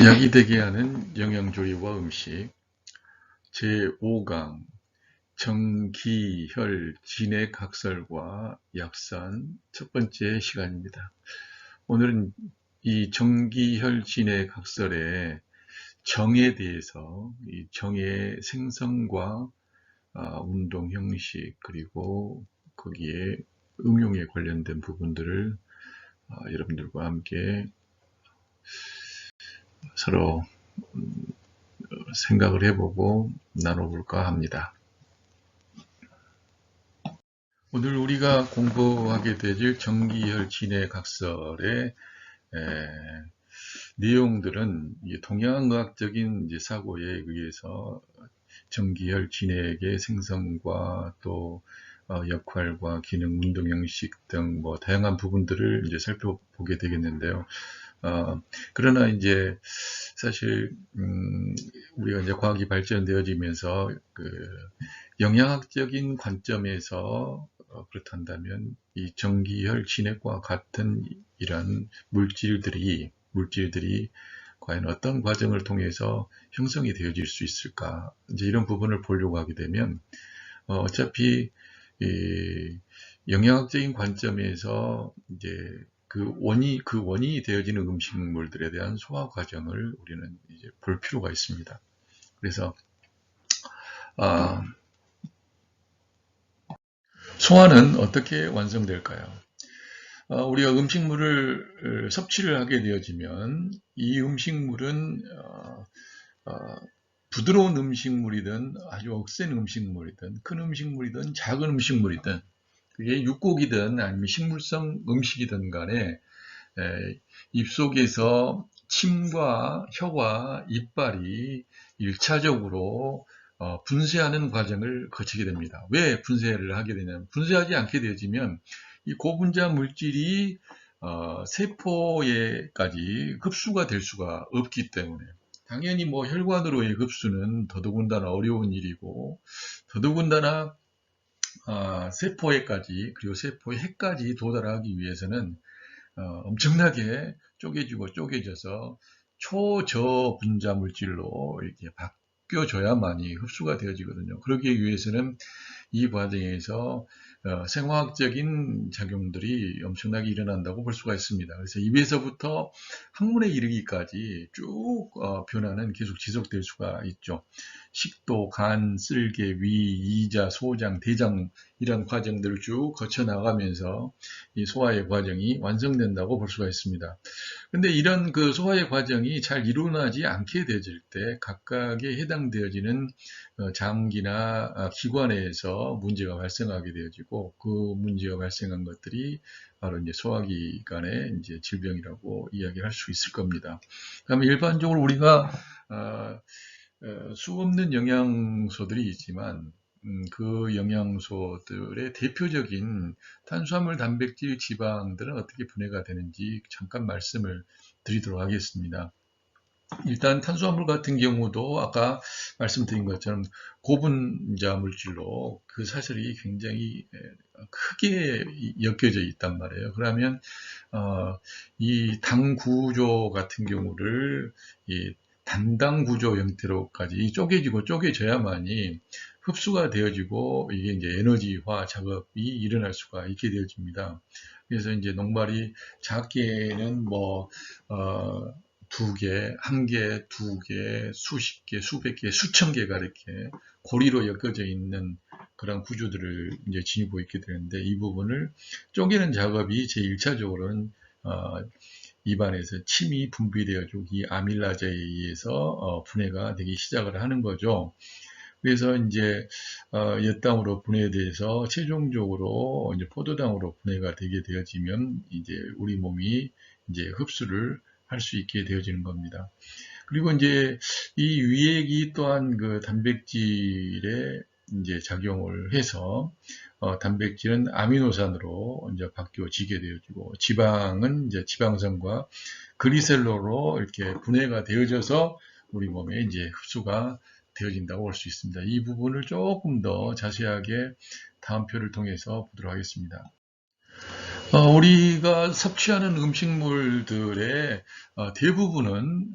약이 되게 하는 영양조리와 음식 제5강 정기혈 진액학설과 약산 첫 번째 시간입니다. 오늘은 이 정기혈 진액학설의 정에 대해서 이 정의 생성과 운동 형식 그리고 거기에 응용에 관련된 부분들을 여러분들과 함께 서로 생각을 해보고 나눠볼까 합니다. 오늘 우리가 공부하게 될 정기혈 진액학설의 내용들은 동양의학적인 사고에 의해서 정기혈 진액의 생성과 또 역할과 기능, 운동 형식 등 다양한 부분들을 살펴보게 되겠는데요. 그러나 사실 우리가 과학이 발전되어지면서 영양학적인 관점에서 그렇단다면 이 정기혈 진액과 같은 이런 물질들이 과연 어떤 과정을 통해서 형성이 되어질 수 있을까? 이런 부분을 보려고 하게 되면 어차피 이 영양학적인 관점에서 그 원인이 되어지는 음식물들에 대한 소화 과정을 우리는 볼 필요가 있습니다. 그래서 소화는 어떻게 완성될까요? 우리가 음식물을 섭취를 하게 되어지면 이 음식물은 부드러운 음식물이든 아주 억센 음식물이든 큰 음식물이든 작은 음식물이든 그게 육고기든 아니면 식물성 음식이든 간에 입속에서 침과 혀와 이빨이 1차적으로 분쇄하는 과정을 거치게 됩니다. 왜 분쇄를 하게 되냐면 분쇄하지 않게 되어지면 이 고분자 물질이 세포에까지 흡수가 될 수가 없기 때문에 당연히 혈관으로의 흡수는 더더군다나 어려운 일이고 더더군다나 세포에까지 그리고 세포의 핵까지 도달하기 위해서는 엄청나게 쪼개져서 초저분자 물질로 이렇게 바뀌어져야만이 흡수가 되어지거든요. 그러기 위해서는 이 과정에서 생화학적인 작용들이 엄청나게 일어난다고 볼 수가 있습니다. 그래서 입에서부터 항문에 이르기까지 쭉 변화는 계속 지속될 수가 있죠. 식도, 간, 쓸개, 위, 이자, 소장, 대장 이런 과정들을 쭉 거쳐 나가면서 이 소화의 과정이 완성된다고 볼 수가 있습니다. 근데 이런 그 소화의 과정이 잘 일어나지 않게 되어질 때 각각에 해당되어지는 장기나 기관에서 문제가 발생하게 되어지고 그 문제가 발생한 것들이 바로 소화기관의 질병이라고 이야기할 수 있을 겁니다. 그러면 일반적으로 우리가 수 없는 영양소들이 있지만 그 영양소들의 대표적인 탄수화물, 단백질, 지방들은 어떻게 분해가 되는지 잠깐 말씀을 드리도록 하겠습니다. 일단 탄수화물 같은 경우도 아까 말씀드린 것처럼 고분자 물질로 그 사슬이 굉장히 크게 엮여져 있단 말이에요. 그러면 이 당 구조 같은 경우를 이 단당 구조 형태로까지 쪼개져야만이 흡수가 되어지고 이게 에너지화 작업이 일어날 수가 있게 되어집니다. 그래서 녹말이 작게는 두 개, 한 개, 두 개, 수십 개, 수백 개, 수천 개가 이렇게 고리로 엮어져 있는 그런 구조들을 지니고 있게 되는데 이 부분을 쪼개는 작업이 제1차적으로는 입안에서 침이 분비되어지고 이 아밀라제에 의해서 분해가 되기 시작을 하는 거죠. 그래서 엿당으로 분해돼서 최종적으로 포도당으로 분해가 되게 되어지면 우리 몸이 흡수를 할 수 있게 되어지는 겁니다. 그리고 이 위액이 또한 그 단백질에 작용을 해서 단백질은 아미노산으로 바뀌어지게 되어지고 지방은 지방산과 그리셀로로 이렇게 분해가 되어져서 우리 몸에 흡수가 되어진다고 볼 수 있습니다. 이 부분을 조금 더 자세하게 다음 표를 통해서 보도록 하겠습니다. 우리가 섭취하는 음식물들의 대부분은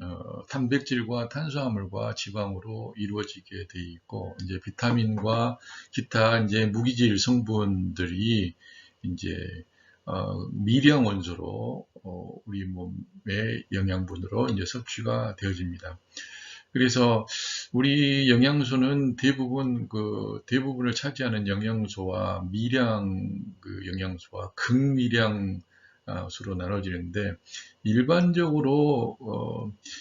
단백질과 탄수화물과 지방으로 이루어지게 돼 있고, 이제 비타민과 기타 이제 무기질 성분들이 이제 미량 원소로 우리 몸의 영양분으로 이제 섭취가 되어집니다. 그래서 우리 영양소는 대부분을 차지하는 영양소와 미량 영양소와 극미량 수로 나눠지는데, 일반적으로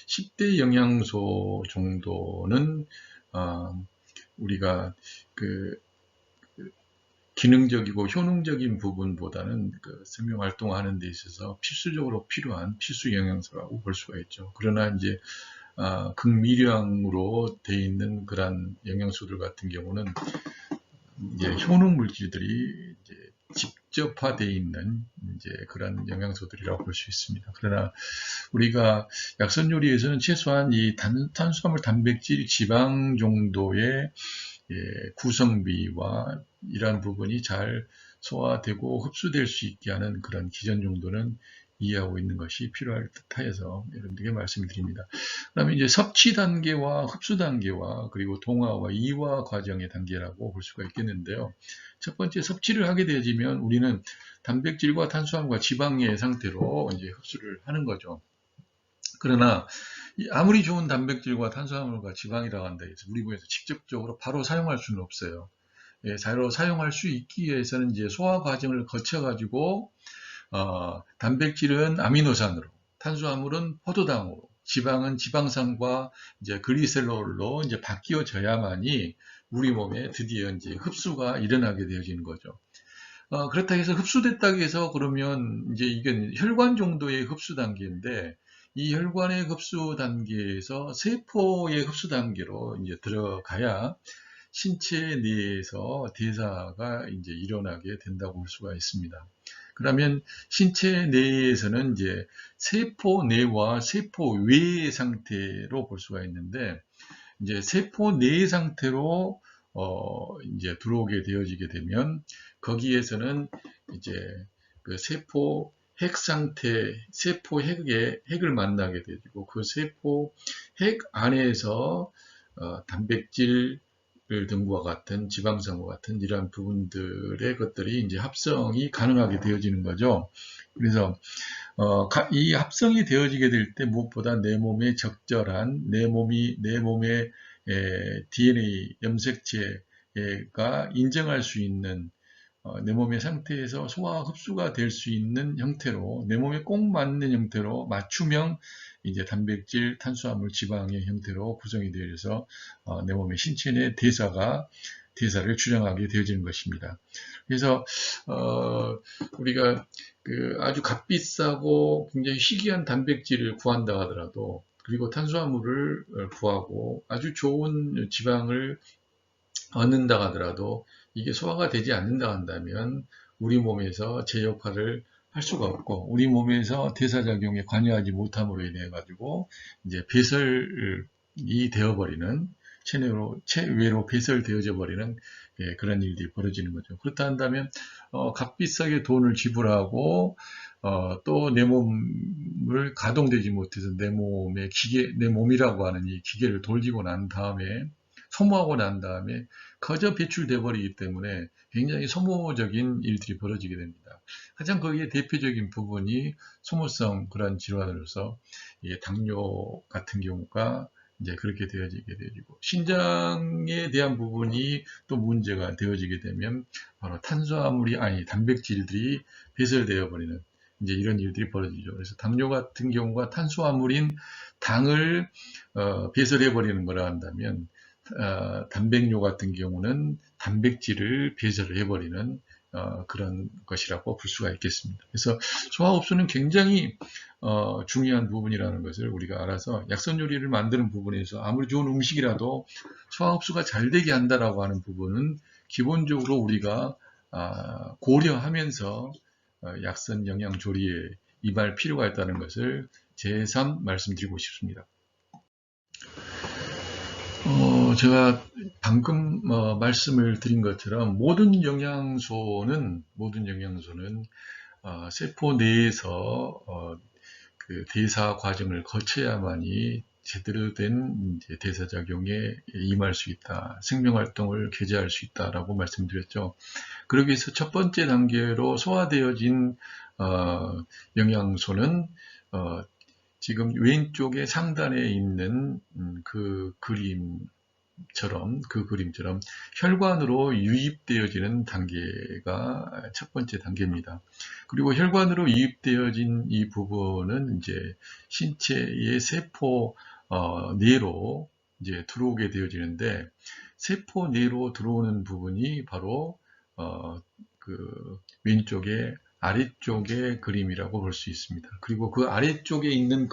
10대 영양소 정도는 우리가 그 기능적이고 효능적인 부분보다는 생명 활동하는 데 있어서 필수적으로 필요한 필수 영양소라고 볼 수가 있죠. 그러나 이제 극미량으로 되어 있는 그런 영양소들 같은 경우는 이제 효능 물질들이 이제 직접화되어 있는 이제 그런 영양소들이라고 볼 수 있습니다. 그러나 우리가 약선 요리에서는 최소한 이 탄수화물, 단백질, 지방 정도의 구성비와 이러한 부분이 잘 소화되고 흡수될 수 있게 하는 그런 기전 정도는 이해하고 있는 것이 필요할 듯하여서 여러분들께 말씀을 드립니다. 그다음에 이제 섭취 단계와 흡수 단계와 그리고 동화와 이화 과정의 단계라고 볼 수가 있겠는데요. 첫 번째, 섭취를 하게 되어지면 우리는 단백질과 탄수화물과 지방의 상태로 이제 흡수를 하는 거죠. 그러나 아무리 좋은 단백질과 탄수화물과 지방이라고 한다 해서 우리 몸에서 직접적으로 바로 사용할 수는 없어요. 바로 사용할 수 있기 위해서는 이제 소화 과정을 거쳐 가지고 단백질은 아미노산으로, 탄수화물은 포도당으로, 지방은 지방산과 이제 글리세롤로 이제 바뀌어져야만이 우리 몸에 드디어 이제 흡수가 일어나게 되어지는 거죠. 그렇다 해서 흡수됐다고 해서 그러면 이제 이건 혈관 정도의 흡수 단계인데, 이 혈관의 흡수 단계에서 세포의 흡수 단계로 이제 들어가야 신체 내에서 대사가 이제 일어나게 된다고 볼 수가 있습니다. 그러면 신체 내에서는 이제 세포 내와 세포 외의 상태로 볼 수가 있는데, 이제 세포 내의 상태로 이제 들어오게 되어지게 되면 거기에서는 이제 그 세포 핵 상태, 세포 핵을 만나게 되고, 그 세포 핵 안에서 단백질 등과 같은 지방산과 같은 이러한 부분들의 것들이 이제 합성이 가능하게 되어지는 거죠. 그래서 이 합성이 되어지게 될 때 무엇보다 내 몸에 적절한 내 몸의 DNA 염색체가 인정할 수 있는 내 몸의 상태에서 소화 흡수가 될 수 있는 형태로, 내 몸에 꼭 맞는 형태로 맞춤형 이제 단백질, 탄수화물, 지방의 형태로 구성이 되어서 내 몸의 신체 내 대사를 주장하게 되어지는 것입니다. 그래서 우리가 아주 값비싸고 굉장히 희귀한 단백질을 구한다 하더라도, 그리고 탄수화물을 구하고 아주 좋은 지방을 얻는다 하더라도 이게 소화가 되지 않는다 한다면 우리 몸에서 제 역할을 할 수가 없고, 우리 몸에서 대사작용에 관여하지 못함으로 인해 가지고 이제 배설이 되어버리는, 체외로 배설되어져 버리는 그런 일들이 벌어지는 거죠. 그렇다 한다면 값비싸게 돈을 지불하고 또 내 몸을 가동되지 못해서 내 몸이라고 하는 이 기계를 돌리고 난 다음에, 소모하고 난 다음에 거저 배출돼 버리기 때문에 굉장히 소모적인 일들이 벌어지게 됩니다. 가장 거기에 대표적인 부분이 소모성 그런 질환으로서 당뇨 같은 경우가 이제 그렇게 되어지게 되어지고, 신장에 대한 부분이 또 문제가 되어지게 되면 바로 단백질들이 배설되어 버리는 이제 이런 일들이 벌어지죠. 그래서 당뇨 같은 경우가 탄수화물인 당을 배설해 버리는 거라 한다면, 단백뇨 같은 경우는 단백질을 배설을 해버리는 그런 것이라고 볼 수가 있겠습니다. 그래서 소화흡수는 굉장히 중요한 부분이라는 것을 우리가 알아서 약선 요리를 만드는 부분에서 아무리 좋은 음식이라도 소화흡수가 잘 되게 한다라고 하는 부분은 기본적으로 우리가 고려하면서 약선 영양 조리에 임할 필요가 있다는 것을 재삼 말씀드리고 싶습니다. 제가 방금 말씀을 드린 것처럼 모든 영양소는 세포 내에서 그 대사 과정을 거쳐야만이 제대로 된 이제 대사작용에 임할 수 있다, 생명활동을 개재할 수 있다라고 말씀드렸죠. 그러기 위해서 첫 번째 단계로 소화되어진 영양소는 지금 왼쪽에 상단에 있는 그 그림처럼 혈관으로 유입되어지는 단계가 첫 번째 단계입니다. 그리고 혈관으로 유입되어진 이 부분은 이제 신체의 세포 내로 이제 들어오게 되어지는데, 세포 내로 들어오는 부분이 바로 그 왼쪽에 아래쪽의 그림이라고 볼 수 있습니다. 그리고 그 아래쪽에 있는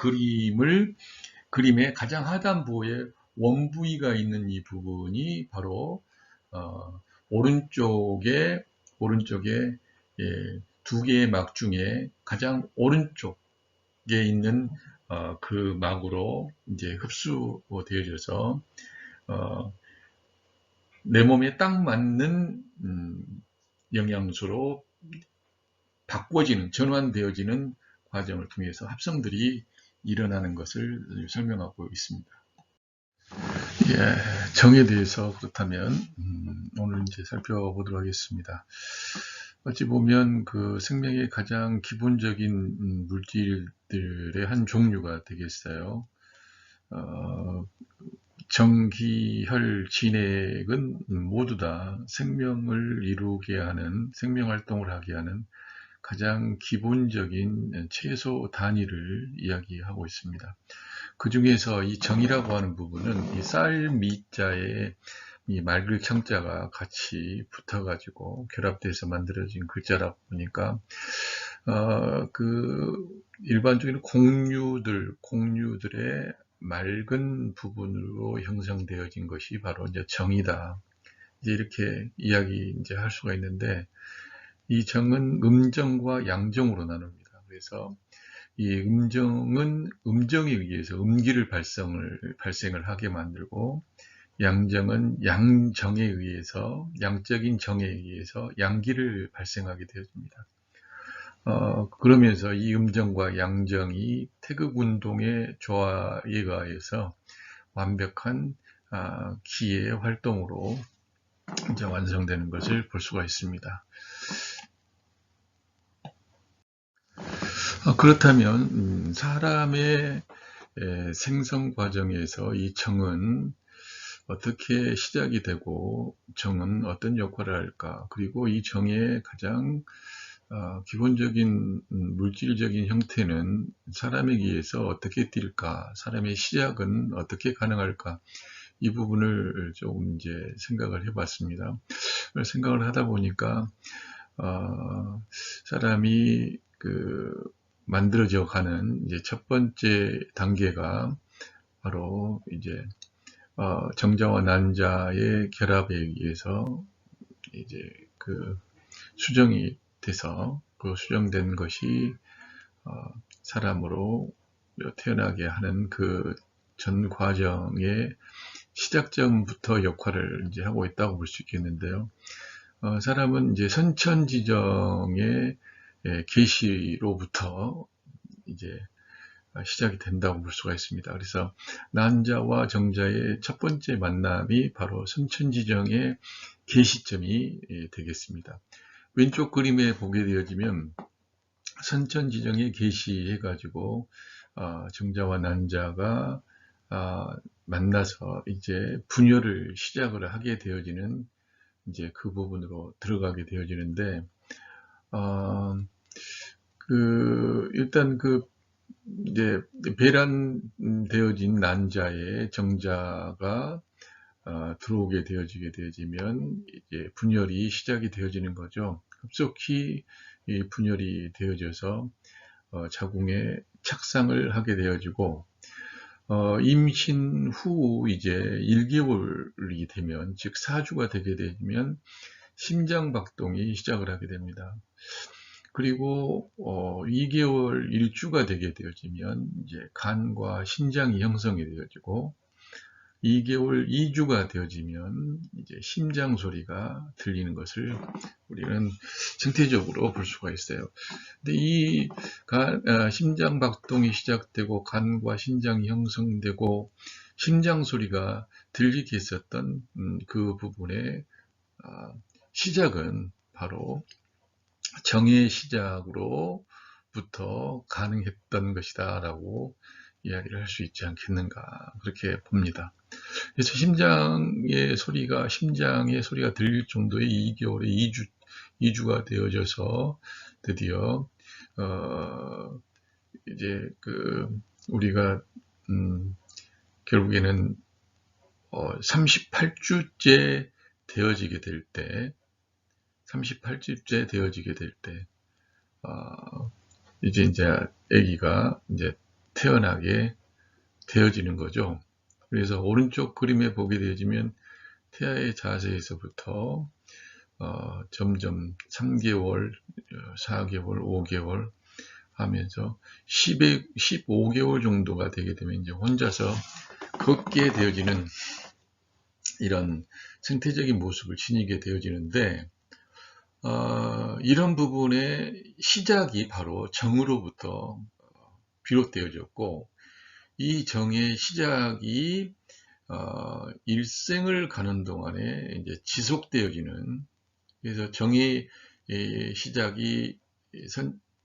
그림의 가장 하단부에 원부위가 있는 이 부분이 바로 오른쪽에 예, 두 개의 막 중에 가장 오른쪽에 있는 그 막으로 이제 흡수되어져서 내 몸에 딱 맞는 영양소로 전환되어지는 과정을 통해서 합성들이 일어나는 것을 설명하고 있습니다. 예, 정에 대해서 그렇다면 오늘 이제 살펴보도록 하겠습니다. 어찌 보면 그 생명의 가장 기본적인 물질들의 한 종류가 되겠어요. 정, 기, 혈, 진액은 모두 다 생명을 이루게 하는, 생명활동을 하게 하는 가장 기본적인 최소 단위를 이야기하고 있습니다. 그 중에서 이 정이라고 하는 부분은 이 쌀 미자에 이 말글 청자가 같이 붙어가지고 결합돼서 만들어진 글자라 보니까 그 일반적인 공류들의 맑은 부분으로 형성되어진 것이 바로 이제 정이다. 이제 이렇게 이제 할 수가 있는데, 이 정은 음정과 양정으로 나눕니다. 그래서 이 음정은 음정에 의해서 음기를 발생을 하게 만들고, 양정은 양적인 정에 의해서 양기를 발생하게 되어집니다. 그러면서 이 음정과 양정이 태극 운동의 조화에 의해서 완벽한 기의 활동으로 이제 완성되는 것을 볼 수가 있습니다. 그렇다면 사람의 생성 과정에서 이 정은 어떻게 시작이 되고 정은 어떤 역할을 할까? 그리고 이 정의 가장 기본적인 물질적인 형태는 사람에 의해서 어떻게 뛸까? 사람의 시작은 어떻게 가능할까? 이 부분을 조금 이제 생각을 해봤습니다. 생각을 하다 보니까 사람이 만들어져 가는 이제 첫 번째 단계가 바로 이제 정자와 난자의 결합에 의해서 이제 수정이 돼서 그 수정된 것이 사람으로 태어나게 하는 그 전 과정의 시작점부터 역할을 이제 하고 있다고 볼 수 있겠는데요. 사람은 이제 선천지정의 계시로부터 이제 시작이 된다고 볼 수가 있습니다. 그래서 난자와 정자의 첫 번째 만남이 바로 선천지정의 계시점이 되겠습니다. 왼쪽 그림에 보게 되어지면 선천지정의 계시해가지고 정자와 난자가 만나서 이제 분열을 시작을 하게 되어지는 이제 그 부분으로 들어가게 되어지는데, 일단 이제 배란되어진 난자에 정자가 들어오게 되어지면 이제 분열이 시작이 되어지는 거죠. 급속히 이 분열이 되어져서 자궁에 착상을 하게 되어지고, 임신 후 이제 1개월이 되면, 즉 4주가 되게 되면 심장 박동이 시작을 하게 됩니다. 그리고 2개월 1주가 되게 되어지면 이제 간과 신장이 형성이 되어지고, 2개월, 2주가 되어지면 이제 심장 소리가 들리는 것을 우리는 생태적으로 볼 수가 있어요. 근데 이 심장 박동이 시작되고 간과 신장이 형성되고 심장 소리가 들리게 했었던 그 부분의 시작은 바로 정의 시작으로부터 가능했던 것이다 라고 이야기를 할 수 있지 않겠는가 그렇게 봅니다. 그래서 심장의 소리가 들릴 정도의 2개월에 2주가 되어져서 드디어 이제 우리가 결국에는 38주째 되어지게 될 때, 이제 아기가 이제 태어나게 되어지는 거죠. 그래서 오른쪽 그림에 보게 되어지면 태아의 자세에서부터 점점 3개월, 4개월, 5개월 하면서 15개월 정도가 되게 되면 이제 혼자서 걷게 되어지는 이런 생태적인 모습을 지니게 되어지는데 이런 부분의 시작이 바로 정으로부터 비롯되어졌고 이 정의 시작이 일생을 가는 동안에 이제 지속되어지는 그래서 정의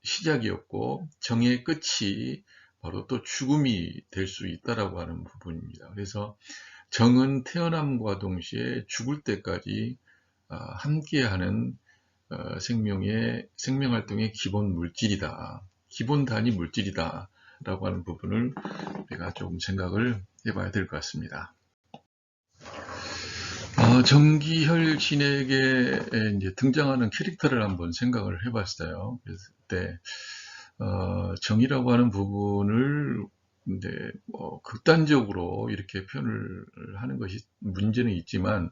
시작이었고 정의 끝이 바로 또 죽음이 될 수 있다라고 하는 부분입니다. 그래서 정은 태어남과 동시에 죽을 때까지 함께하는 생명활동의 기본 물질이다. 기본 단위 물질이다. 라고 하는 부분을 우리가 조금 생각을 해봐야 될 것 같습니다. 정기혈신에게 이제 등장하는 캐릭터를 한번 생각을 해봤어요. 그때 정이라고 하는 부분을 이제 극단적으로 이렇게 표현을 하는 것이 문제는 있지만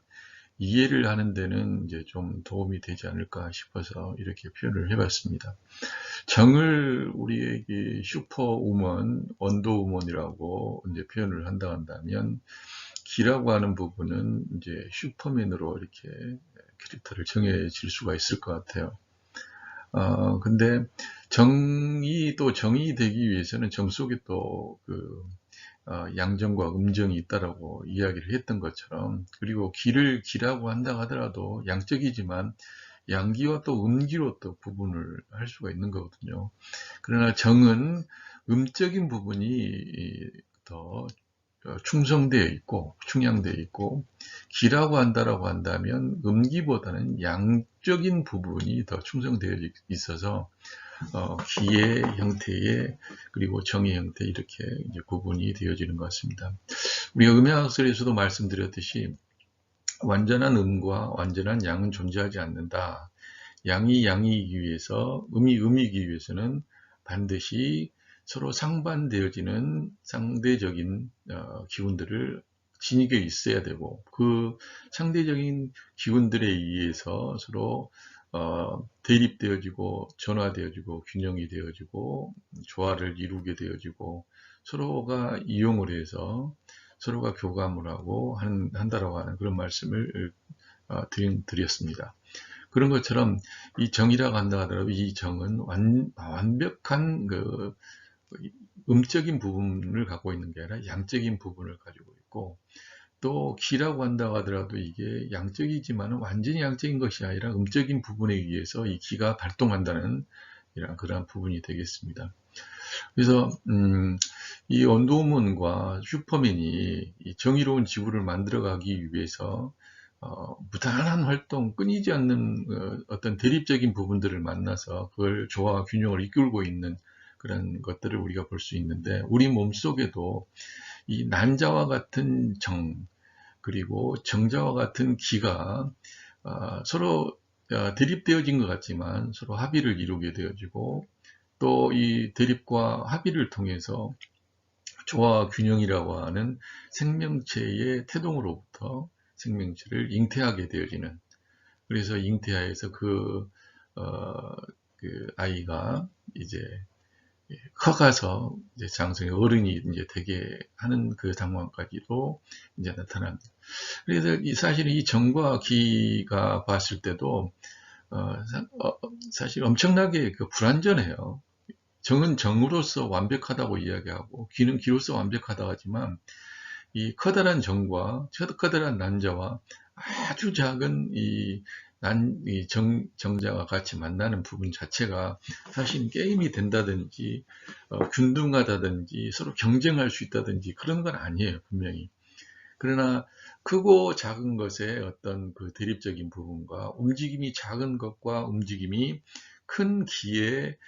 이해를 하는 데는 이제 좀 도움이 되지 않을까 싶어서 이렇게 표현을 해봤습니다. 정을 우리에게 슈퍼우먼, 원더우먼이라고 이제 표현을 한다면 기라고 하는 부분은 이제 슈퍼맨으로 이렇게 캐릭터를 정해질 수가 있을 것 같아요. 근데 정이 되기 위해서는 정 속에 또 양정과 음정이 있다라고 이야기를 했던 것처럼 그리고 기라고 한다 하더라도 양적이지만 양기와 또 음기로 또 구분을 할 수가 있는 거거든요. 그러나 정은 음적인 부분이 더 충성되어 있고 충양되어 있고 기라고 한다면 음기보다는 양적인 부분이 더 충성되어 있어서 기의 형태에 그리고 정의 형태 이렇게 이제 구분이 되어지는 것 같습니다. 우리가 음양학설에서도 말씀드렸듯이 완전한 음과 완전한 양은 존재하지 않는다. 양이 양이기 위해서 음이 음이기 위해서는 반드시 서로 상반되어지는 상대적인 기운들을 지니고 있어야 되고 그 상대적인 기운들에 의해서 서로 대립되어지고 전화되어지고 균형이 되어지고 조화를 이루게 되어지고 서로가 이용을 해서 서로가 교감을 하고 한다라고 하는 그런 말씀을 드렸습니다. 그런 것처럼 이 정이라고 한다 하더라도 이 정은 완벽한 음적인 부분을 갖고 있는 게 아니라 양적인 부분을 가지고 있고 또 기라고 한다고 하더라도 이게 양적이지만 완전히 양적인 것이 아니라 음적인 부분에 의해서 이 기가 발동한다는 이런 그러한 부분이 되겠습니다. 그래서 이 원더우먼과 슈퍼맨이 이 정의로운 지구를 만들어가기 위해서 무단한 활동, 끊이지 않는 어떤 대립적인 부분들을 만나서 그걸 조화와 균형을 이끌고 있는 그런 것들을 우리가 볼 수 있는데 우리 몸속에도 이 난자와 같은 정 그리고 정자와 같은 기가 서로 대립되어진 것 같지만 서로 합의를 이루게 되어지고 또 이 대립과 합의를 통해서 조화와 균형이라고 하는 생명체의 태동으로부터 생명체를 잉태하게 되어지는 그래서 잉태하에서 그 아이가 이제 커가서 이제 장성의 어른이 이제 되게 하는 그 상황까지도 이제 나타납니다. 그래서 사실 이 정과 기가 봤을 때도 사실 엄청나게 그 불완전해요. 정은 정으로서 완벽하다고 이야기하고 기는 기로서 완벽하다 하지만 이 커다란 정과 커다란 난자와 아주 작은 정자가 같이 만나는 부분 자체가 사실 게임이 된다든지 균등하다든지 서로 경쟁할 수 있다든지 그런 건 아니에요, 분명히. 그러나 크고 작은 것의 어떤 그 대립적인 부분과 움직임이 작은 것과 움직임이 큰 기의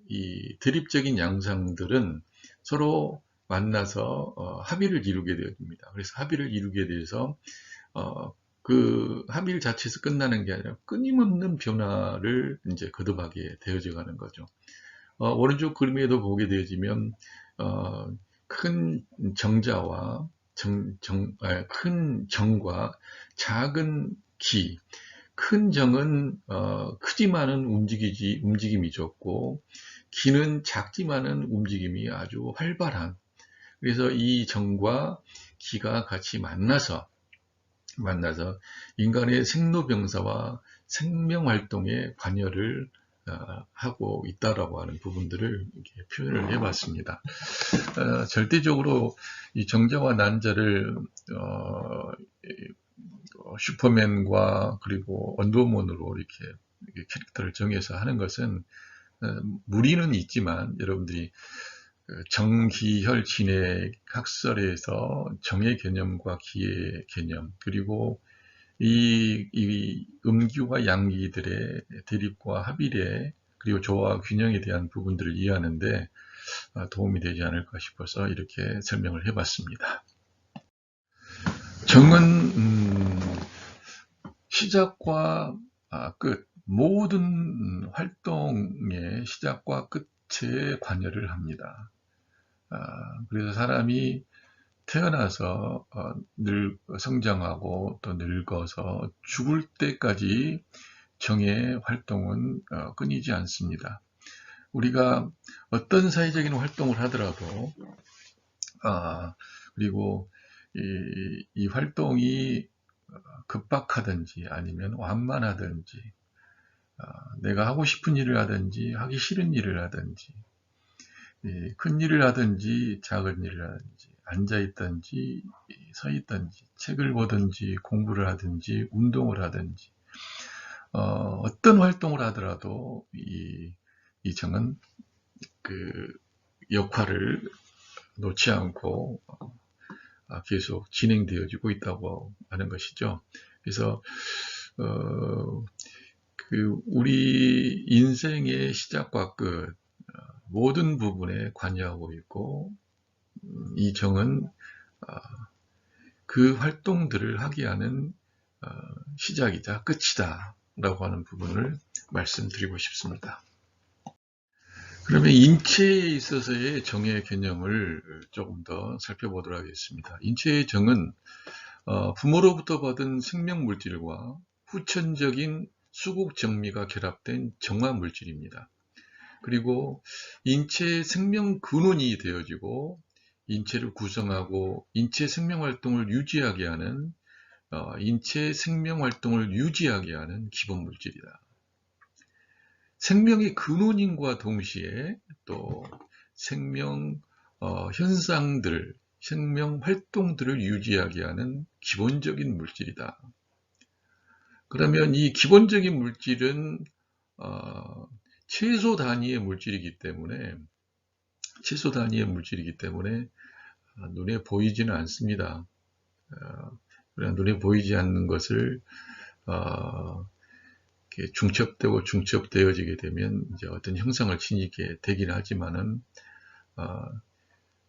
이 대립적인 양상들은 서로 만나서 합의를 이루게 되어집니다. 그래서 합의를 이루게 돼서 그 합의 자체에서 끝나는 게 아니라 끊임없는 변화를 이제 거듭하게 되어져 가는 거죠. 오른쪽 그림에도 보게 되어지면 큰 정자와 큰 정과 작은 기, 큰 정은 크지만은 움직임이 좋고 기는 작지만은 움직임이 아주 활발한, 그래서 이 정과 기가 같이 만나서 인간의 생로병사와 생명활동에 관여를 하고 있다라고 하는 부분들을 이렇게 표현을 해봤습니다. 절대적으로 이 정자와 난자를 슈퍼맨과 그리고 원더우먼으로 이렇게 캐릭터를 정해서 하는 것은 무리는 있지만 여러분들이 정기혈 진의 학설에서 정의 개념과 기의 개념, 그리고 이 음기와 양기들의 대립과 합일에 그리고 조화 균형에 대한 부분들을 이해하는데 도움이 되지 않을까 싶어서 이렇게 설명을 해봤습니다. 정은 시작과 끝, 모든 활동의 시작과 끝에 관여를 합니다. 그래서 사람이 태어나서 성장하고 또 늙어서 죽을 때까지 정의 활동은 끊이지 않습니다. 우리가 어떤 사회적인 활동을 하더라도 그리고 이 활동이 급박하든지 아니면 완만하든지 내가 하고 싶은 일을 하든지 하기 싫은 일을 하든지 큰 일을 하든지 작은 일을 하든지 앉아있든지 서있든지 책을 보든지 공부를 하든지 운동을 하든지 어떤 활동을 하더라도 이 정은 그 역할을 놓지 않고 계속 진행되어지고 있다고 하는 것이죠. 그래서 우리 인생의 시작과 끝 모든 부분에 관여하고 있고 이 정은 그 활동들을 하게 하는 시작이자 끝이다 라고 하는 부분을 말씀드리고 싶습니다. 그러면 인체에 있어서의 정의 개념을 조금 더 살펴보도록 하겠습니다. 인체의 정은 부모로부터 받은 생명물질과 후천적인 수국정미가 결합된 정화물질입니다. 그리고 인체의 생명 근원이 되어지고 인체를 구성하고 인체 생명활동을 유지하게 하는 인체 생명활동을 유지하게 하는 기본물질이다. 생명의 근원인과 동시에 또 생명 현상들, 생명 활동들을 유지하게 하는 기본적인 물질이다. 그러면 이 기본적인 물질은 최소 단위의 물질이기 때문에 눈에 보이지는 않습니다. 눈에 보이지 않는 것을 중첩되어지게 되면 이제 어떤 형상을 지니게 되긴 하지만은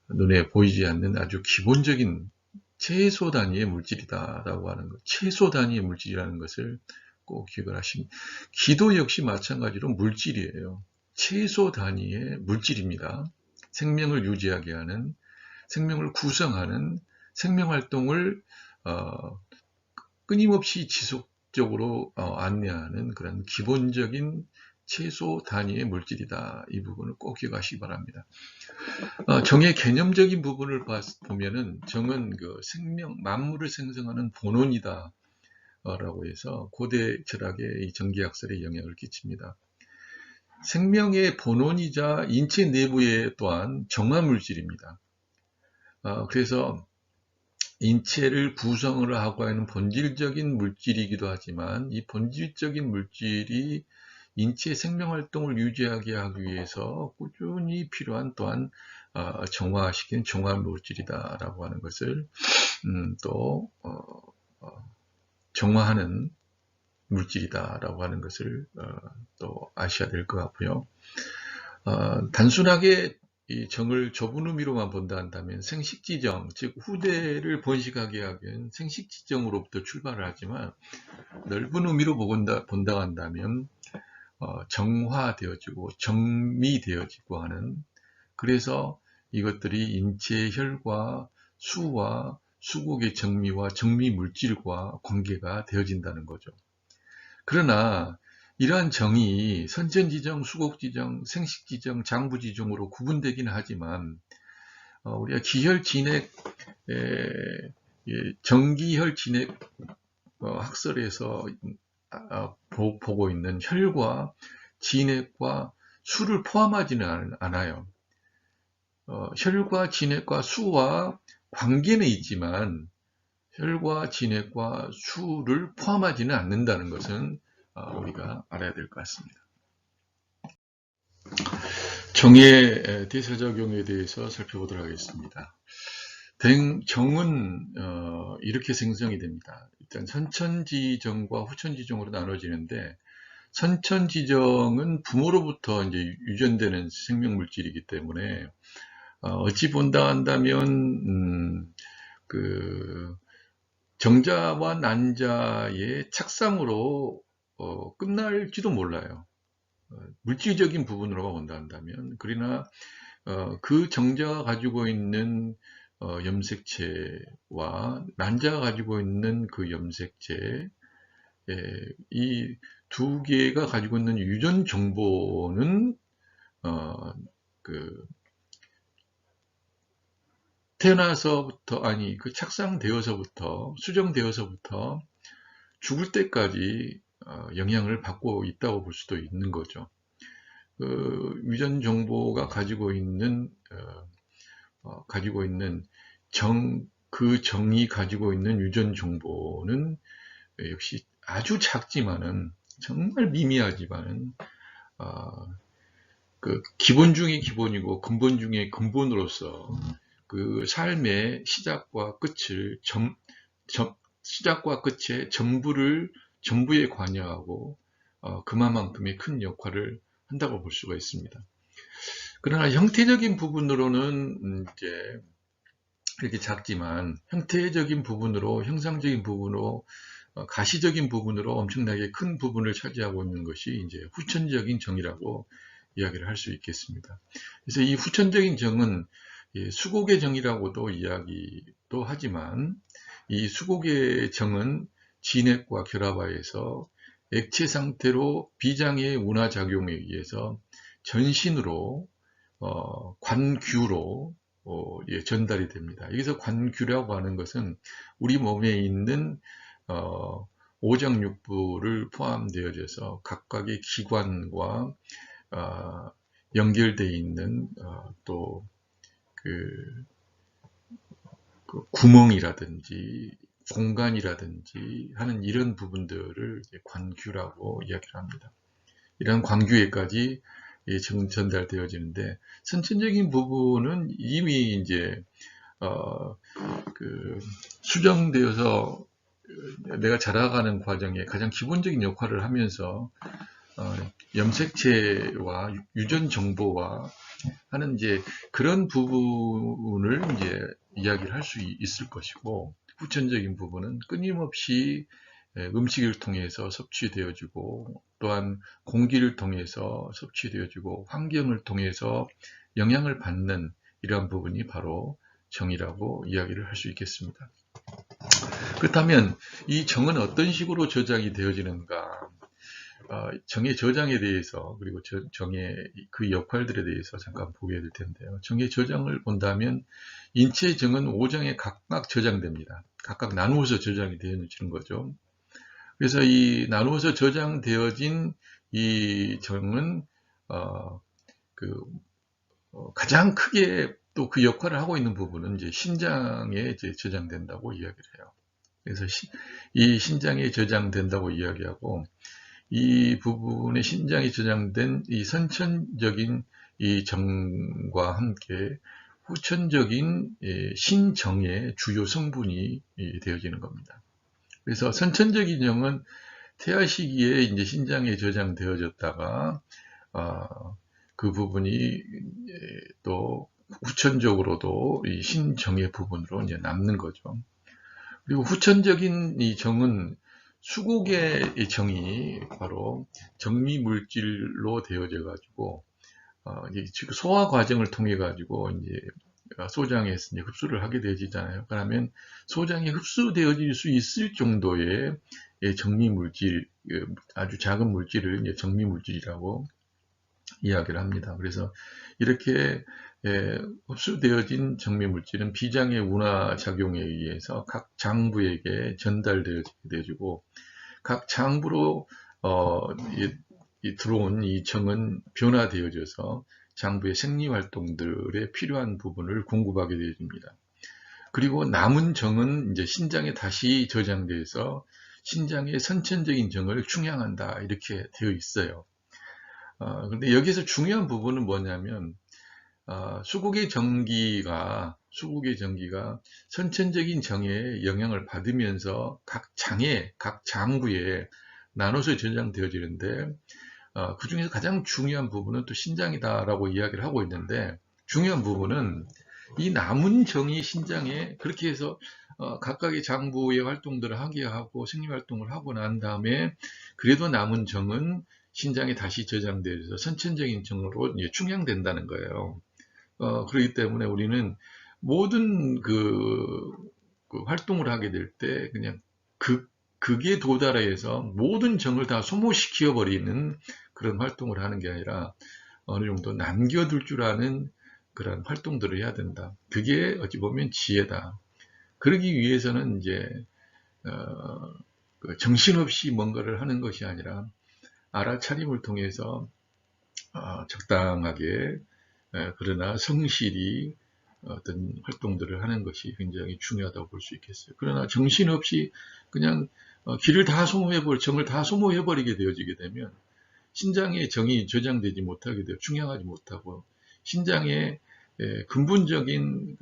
눈에 보이지 않는 아주 기본적인 최소 단위의 물질이다라고 하는 것, 최소 단위의 물질이라는 것을 꼭 기억을 하십니다. 기도 역시 마찬가지로 물질이에요. 최소 단위의 물질입니다. 생명을 유지하게 하는, 생명을 구성하는, 생명활동을 끊임없이 지속적으로 안내하는 그런 기본적인 최소 단위의 물질이다. 이 부분을 꼭 기억하시기 바랍니다. 정의 개념적인 부분을 보면은 정은 그 생명, 만물을 생성하는 본원이다. 라고 해서 고대 철학의 이 정기학설에 영향을 끼칩니다. 생명의 본원이자 인체 내부에 또한 정화물질입니다. 그래서 인체를 구성을 하고 있는 본질적인 물질이기도 하지만 이 본질적인 물질이 인체 생명활동을 유지하게 하기 위해서 꾸준히 필요한 또한 정화시키는 정화물질이다라고 하는 것을 또 정화하는 물질이다라고 하는 것을 또 아셔야 될 것 같고요. 단순하게 이 정을 좁은 의미로만 본다 한다면 생식지정, 즉 후대를 번식하게 하기엔 생식지정으로부터 출발을 하지만 넓은 의미로 본다 한다면 정화되어지고 정미되어지고 하는, 그래서 이것들이 인체의 혈과 수와 수국의 정미와 정미 물질과 관계가 되어진다는 거죠. 그러나 이러한 정이 선천지정, 수곡지정, 생식지정, 장부지정으로 구분되기는 하지만 우리가 기혈진액, 정기혈진액 학설에서 보고 있는 혈과 진액과 수를 포함하지는 않아요. 혈과 진액과 수와 관계는 있지만 혈과 진액과 수를 포함하지는 않는다는 것은 우리가 알아야 될 것 같습니다. 정의 대사작용에 대해서 살펴보도록 하겠습니다. 정은 이렇게 생성이 됩니다. 일단 선천지정과 후천지정으로 나눠지는데, 선천지정은 부모로부터 이제 유전되는 생명물질이기 때문에 어찌 본다 한다면 그 정자와 난자의 착상으로 끝날지도 몰라요. 물질적인 부분으로 본다 한다면. 그러나 그 정자가 가지고 있는 염색체와 난자가 가지고 있는 그 염색체, 이 두 개가 가지고 있는 유전 정보는 태어나서부터, 그 착상되어서부터, 수정되어서부터 죽을 때까지 영향을 받고 있다고 볼 수도 있는 거죠. 그 유전 정보가 가지고 있는 그 정이 가지고 있는 유전 정보는 역시 아주 작지만은, 정말 미미하지만은 그 기본 중의 기본이고 근본 중의 근본으로서 그 삶의 시작과 끝을 시작과 끝의 전부에 관여하고 그만큼의 큰 역할을 한다고 볼 수가 있습니다. 그러나 형태적인 부분으로는 이제 이렇게 작지만 형태적인 부분으로, 형상적인 부분으로, 가시적인 부분으로 엄청나게 큰 부분을 차지하고 있는 것이 이제 후천적인 정이라고 이야기를 할 수 있겠습니다. 그래서 이 후천적인 정은 수곡의 정이라고도 이야기도 하지만, 이 수곡의 정은 진액과 결합하여서 액체 상태로 비장의 운하 작용에 의해서 전신으로 관규로 전달이 됩니다. 여기서 관규라고 하는 것은 우리 몸에 있는 오장육부를 포함되어져서 각각의 기관과 연결되어 있는 또 그 구멍이라든지 공간이라든지 하는 이런 부분들을 관규라고 이야기를 합니다. 이런 관규에까지 전달되어지는데, 선천적인 부분은 이미 이제 수정되어서 내가 자라가는 과정에 가장 기본적인 역할을 하면서 염색체와 유전 정보와 하는 이제 그런 부분을 이제 이야기를 할 수 있을 것이고, 후천적인 부분은 끊임없이 음식을 통해서 섭취되어지고, 또한 공기를 통해서 섭취되어지고, 환경을 통해서 영향을 받는 이러한 부분이 바로 정이라고 이야기를 할 수 있겠습니다. 그렇다면 이 정은 어떤 식으로 저장이 되어지는가? 정의 저장에 대해서 그리고 정의 그 역할들에 대해서 잠깐 보게 될 텐데요. 정의 저장을 본다면 인체 정은 5정에 각각 저장됩니다. 각각 나누어서 저장이 되어지는 거죠. 그래서 이 나누어서 저장되어진 이 정은 그 가장 크게 또 그 역할을 하고 있는 부분은 이제 신장에 이제 저장된다고 이야기를 해요. 그래서 이 신장에 저장된다고 이야기하고, 이 부분에 신장에 저장된 이 선천적인 이 정과 함께 후천적인 신정의 주요 성분이 되어지는 겁니다. 그래서 선천적인 정은 태아 시기에 이제 신장에 저장되어졌다가 그 부분이 또 후천적으로도 이 신정의 부분으로 이제 남는 거죠. 그리고 후천적인 이 정은 수국의 이 정이 바로 정미 물질로 되어져 가지고 지금 소화 과정을 통해 가지고 이제 소장에서 이제 흡수를 하게 되어지잖아요. 그러면 소장에 흡수되어질 수 있을 정도의 정미 물질, 아주 작은 물질을 이제 정미 물질이라고 이야기를 합니다. 그래서 이렇게 흡수되어진 정미 물질은 비장의 운하 작용에 의해서 각 장부에게 전달되어지고, 각 장부로 들어온 이 정은 변화되어져서 장부의 생리 활동들에 필요한 부분을 공급하게 되어집니다. 그리고 남은 정은 이제 신장에 다시 저장돼서 신장의 선천적인 정을 충양한다, 이렇게 되어 있어요. 근데 여기서 중요한 부분은 뭐냐면, 수국의 전기가 선천적인 정에 영향을 받으면서 각 장부에 나눠서 저장되어지는데, 그 중에서 가장 중요한 부분은 또 신장이다라고 이야기를 하고 있는데, 중요한 부분은 이 남은 정이 신장에 그렇게 해서 각각의 장부의 활동들을 하게 하고 생리 활동을 하고 난 다음에, 그래도 남은 정은 신장에 다시 저장되어서 선천적인 정으로 충양된다는 거예요. 그렇기 때문에 우리는 모든 그 활동을 하게 될 때 그냥 극에 도달해서 모든 정을 다 소모시켜 버리는 그런 활동을 하는 게 아니라 어느 정도 남겨둘 줄 아는 그런 활동들을 해야 된다. 그게 어찌 보면 지혜다. 그러기 위해서는 이제 정신없이 뭔가를 하는 것이 아니라 알아차림을 통해서 적당하게, 그러나 성실히 어떤 활동들을 하는 것이 굉장히 중요하다고 볼 수 있겠어요. 그러나 정신없이 그냥 정을 다 소모해버리게 되어지게 되면 신장의 정이 저장되지 못하게 되어 충양하지 못하고, 신장의 근본적인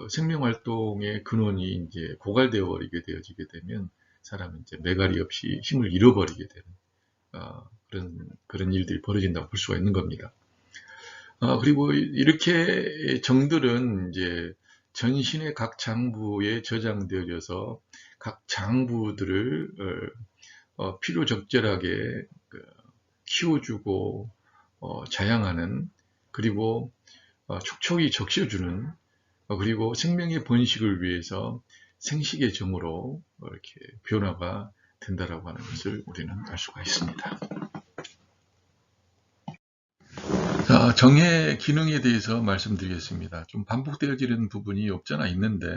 생명 활동의 근원이 이제 고갈되어 버리게 되어지게 되면 사람은 이제 매갈이 없이 힘을 잃어버리게 되는 그런 일들이 벌어진다고 볼 수가 있는 겁니다. 그리고 이렇게 정들은 이제 전신의 각 장부에 저장되어져서 각 장부들을 필요 적절하게 키워주고 자양하는, 그리고 촉촉히 적셔주는, 그리고 생명의 번식을 위해서 생식의 정으로 이렇게 변화가 된다라고 하는 것을 우리는 알 수가 있습니다. 자, 정의 기능에 대해서 말씀드리겠습니다. 좀 반복되어지는 부분이 없잖아 있는데,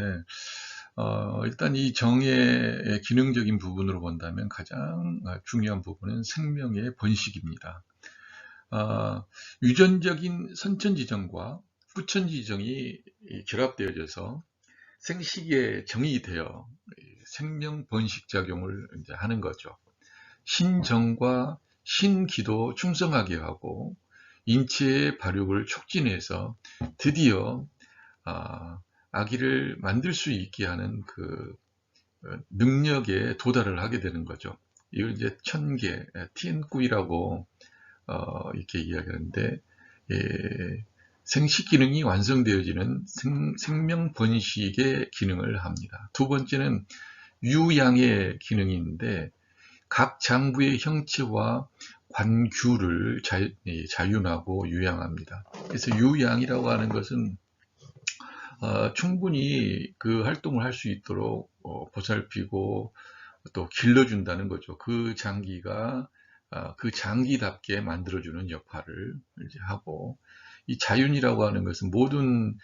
일단 이 정의 기능적인 부분으로 본다면 가장 중요한 부분은 생명의 번식입니다. 유전적인 선천지정과 후천지정이 결합되어져서 생식의 정이 되어 생명 번식 작용을 이제 하는 거죠. 신정과 신기도 충성하게 하고 인체의 발육을 촉진해서 드디어 아기를 만들 수 있게 하는 그 능력에 도달을 하게 되는 거죠. 이걸 이제 천계, 티엔꾸이라고 이렇게 이야기하는데, 생식 기능이 완성되어지는 생명 번식의 기능을 합니다. 두 번째는 유양의 기능이 있는데, 각 장부의 형체와 관규를 자윤하고 유양합니다. 그래서 유양이라고 하는 것은 충분히 그 활동을 할 수 있도록 보살피고 또 길러준다는 거죠. 그 장기가 그 장기답게 만들어주는 역할을 이제 하고, 이 자윤이라고 하는 것은 모든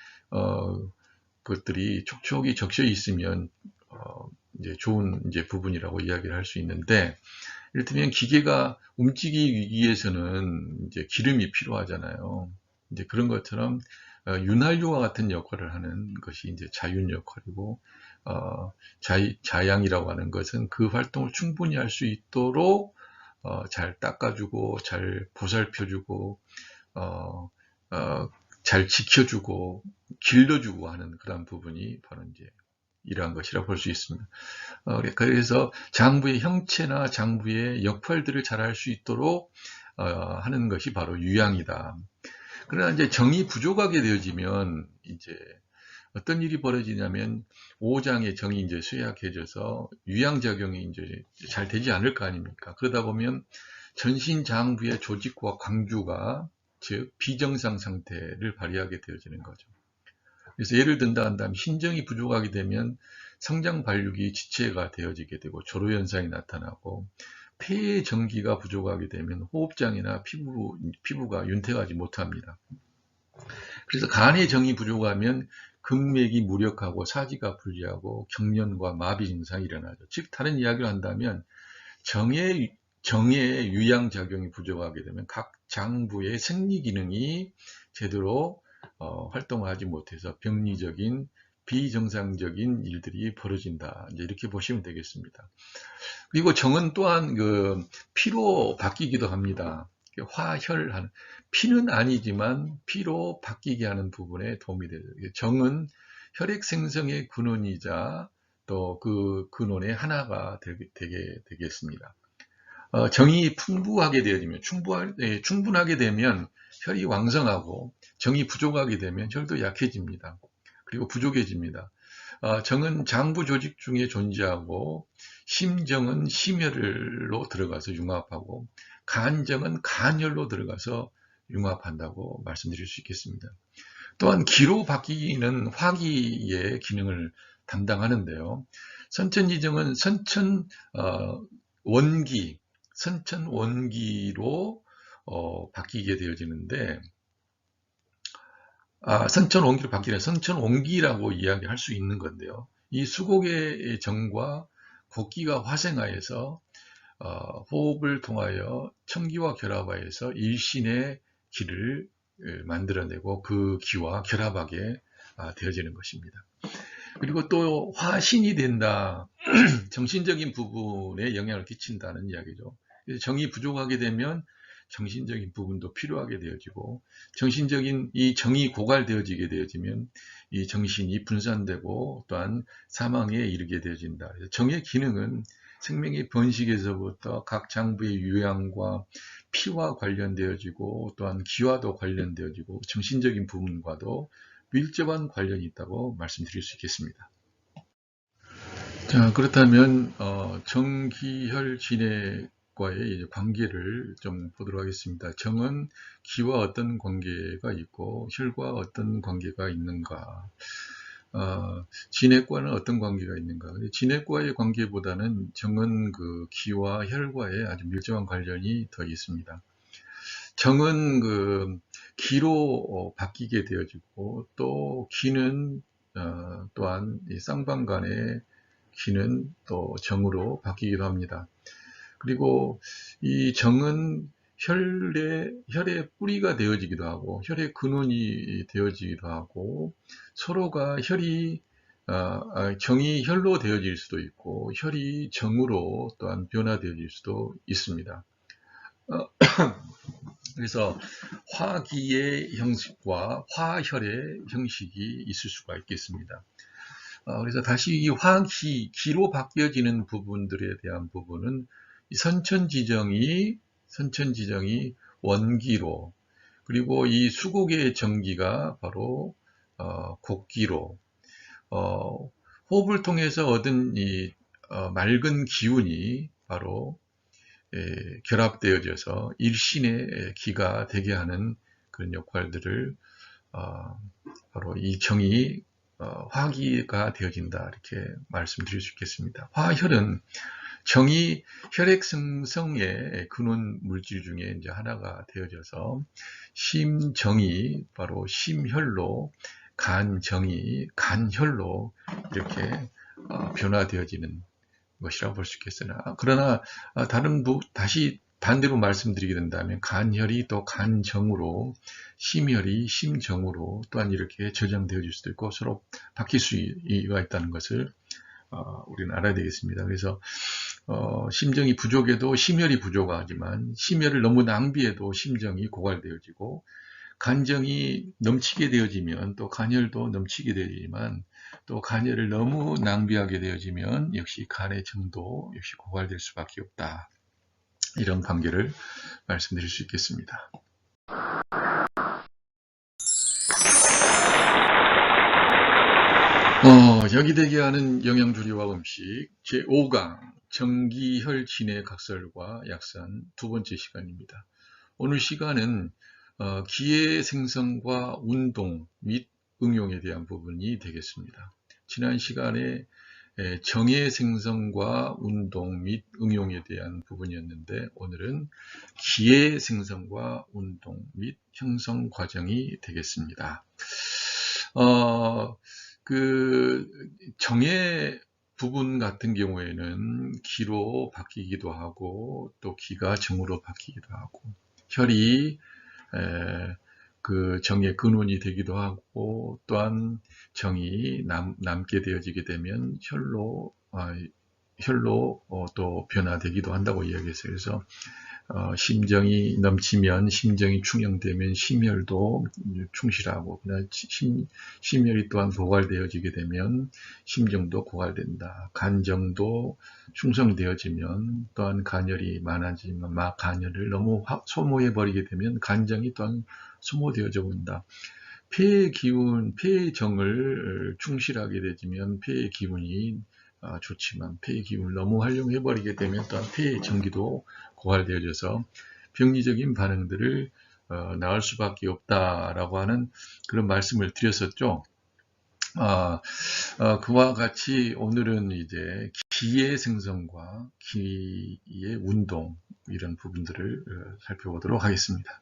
것들이 촉촉이 적셔 있으면 이제 좋은 이제 부분이라고 이야기를 할 수 있는데, 이를테면 기계가 움직이기 위해서는 이제 기름이 필요하잖아요. 이제 그런 것처럼 윤활유와 같은 역할을 하는 것이 이제 자윤 역할이고, 자양이라고 하는 것은 그 활동을 충분히 할 수 있도록 잘 닦아주고, 잘 보살펴주고, 어, 잘 지켜주고, 길러주고 하는 그런 부분이 바로 이제 이러한 것이라 볼 수 있습니다. 그래서 장부의 형체나 장부의 역할들을 잘 할 수 있도록 하는 것이 바로 유양이다. 그러나 이제 정이 부족하게 되어지면 이제 어떤 일이 벌어지냐면 오장의 정이 이제 쇠약해져서 유양작용이 이제 잘 되지 않을 거 아닙니까? 그러다 보면 전신장부의 조직과 광주가 즉 비정상 상태를 발휘하게 되어지는 거죠. 그래서 예를 든다 한다면 신정이 부족하게 되면 성장 발육이 지체가 되어지게 되고 조로 현상이 나타나고, 폐의 정기가 부족하게 되면 호흡장애나 피부가 윤택하지 못합니다. 그래서 간의 정이 부족하면 금맥이 무력하고 사지가 불리하고 경련과 마비 증상이 일어나죠. 즉 다른 이야기를 한다면 정의 유양작용이 부족하게 되면 각 장부의 생리 기능이 제대로 활동하지 못해서 병리적인 비정상적인 일들이 벌어진다. 이제 이렇게 보시면 되겠습니다. 그리고 정은 또한 피로 바뀌기도 합니다. 화혈하는, 피는 아니지만 피로 바뀌게 하는 부분에 도움이 되죠. 정은 혈액 생성의 근원이자 또 그 근원의 하나가 되겠습니다. 정이 풍부하게 되어지면, 충분하게 되면 혈이 왕성하고, 정이 부족하게 되면 혈도 약해집니다. 그리고 부족해집니다. 정은 장부 조직 중에 존재하고, 심정은 심혈로 들어가서 융합하고, 간정은 간혈로 들어가서 융합한다고 말씀드릴 수 있겠습니다. 또한 기로 바뀌기는 화기의 기능을 담당하는데요. 선천지정은 선천 원기로 바뀌게 되어지는데, 선천 원기로 바뀌는 선천 원기라고 이야기할 수 있는 건데요. 이 수곡의 정과 곡기가 화생하여서 호흡을 통하여 청기와 결합하여서 일신의 기를 만들어내고 그 기와 결합하게 되어지는 것입니다. 그리고 또 화신이 된다. 정신적인 부분에 영향을 끼친다는 이야기죠. 정이 부족하게 되면 정신적인 부분도 필요하게 되어지고, 이 정이 고갈되어지게 되어지면 이 정신이 분산되고 또한 사망에 이르게 되어진다. 그래서 정의 기능은 생명의 번식에서부터 각 장부의 유양과 피와 관련되어지고, 또한 기와도 관련되어지고, 정신적인 부분과도 밀접한 관련이 있다고 말씀드릴 수 있겠습니다. 자, 그렇다면 정기혈 진액과의 관계를 좀 보도록 하겠습니다. 정은 기와 어떤 관계가 있고 혈과 어떤 관계가 있는가, 진액과는 어떤 관계가 있는가. 진액과의 관계보다는 정은 그 기와 혈과의 아주 밀접한 관련이 더 있습니다. 정은 기로 바뀌게 되어지고, 또 기는 또한 이 쌍방간의 기는 또 정으로 바뀌기도 합니다. 그리고 이 정은 혈의 뿌리가 되어지기도 하고, 혈의 근원이 되어지기도 하고, 서로가 정이 혈로 되어질 수도 있고, 혈이 정으로 또한 변화되어질 수도 있습니다. 그래서 화기의 형식과 화혈의 형식이 있을 수가 있겠습니다. 그래서 다시 이 기로 바뀌어지는 부분들에 대한 부분은 이 선천지정이 원기로, 그리고 이 수곡의 정기가 바로 곡기로, 호흡을 통해서 얻은 이 맑은 기운이 바로 결합되어져서 일신의 기가 되게 하는 그런 역할들을 바로 이 정이 화기가 되어진다, 이렇게 말씀드릴 수 있겠습니다. 화혈은 정이 혈액 생성의 근원 물질 중에 이제 하나가 되어져서 심정이 바로 심혈로 간정이 간혈로 이렇게 변화되어지는 것이라고 볼 수 있겠으나, 그러나 다시 반대로 말씀드리게 된다면 간혈이 또 간정으로, 심혈이 심정으로 또한 이렇게 저장되어질 수도 있고 서로 바뀔 수가 있다는 것을 우리는 알아야 되겠습니다. 그래서 심정이 부족해도 심혈이 부족하지만, 심혈을 너무 낭비해도 심정이 고갈되어지고, 간정이 넘치게 되어지면 또 간혈도 넘치게 되지만, 또 간혈을 너무 낭비하게 되어지면 역시 간의 정도 역시 고갈될 수밖에 없다. 이런 관계를 말씀드릴 수 있겠습니다. 약이 되게 하는 영양조리와 음식 제5강 정기혈 진해 각설과 약산 두 번째 시간입니다. 오늘 시간은 기의 생성과 운동 및 응용에 대한 부분이 되겠습니다. 지난 시간에 정의 생성과 운동 및 응용에 대한 부분이었는데, 오늘은 기의 생성과 운동 및 형성 과정이 되겠습니다. 그 정의 부분 같은 경우에는 기로 바뀌기도 하고 또 기가 정으로 바뀌기도 하고, 혈이 그 정의 근원이 되기도 하고, 또한 정이 남게 되어지게 되면 혈로 또 변화되기도 한다고 이야기했어요. 그래서 심정이 넘치면, 심정이 충혈되면 심혈도 충실하고, 심혈이 또한 고갈되어지게 되면 심정도 고갈된다. 간정도 충성되어지면 또한 간혈이 많아지면 간혈을 너무 소모해버리게 되면 간정이 또한 소모되어져 본다. 폐의 기운, 폐의 정을 충실하게 되지면 폐의 기운이 좋지만, 폐의 기운을 너무 활용해버리게 되면 또한 폐의 정기도 고갈되어져서 병리적인 반응들을 낳을 수밖에 없다라고 하는 그런 말씀을 드렸었죠. 그와 같이 오늘은 이제 기의 생성과 기의 운동, 이런 부분들을 살펴보도록 하겠습니다.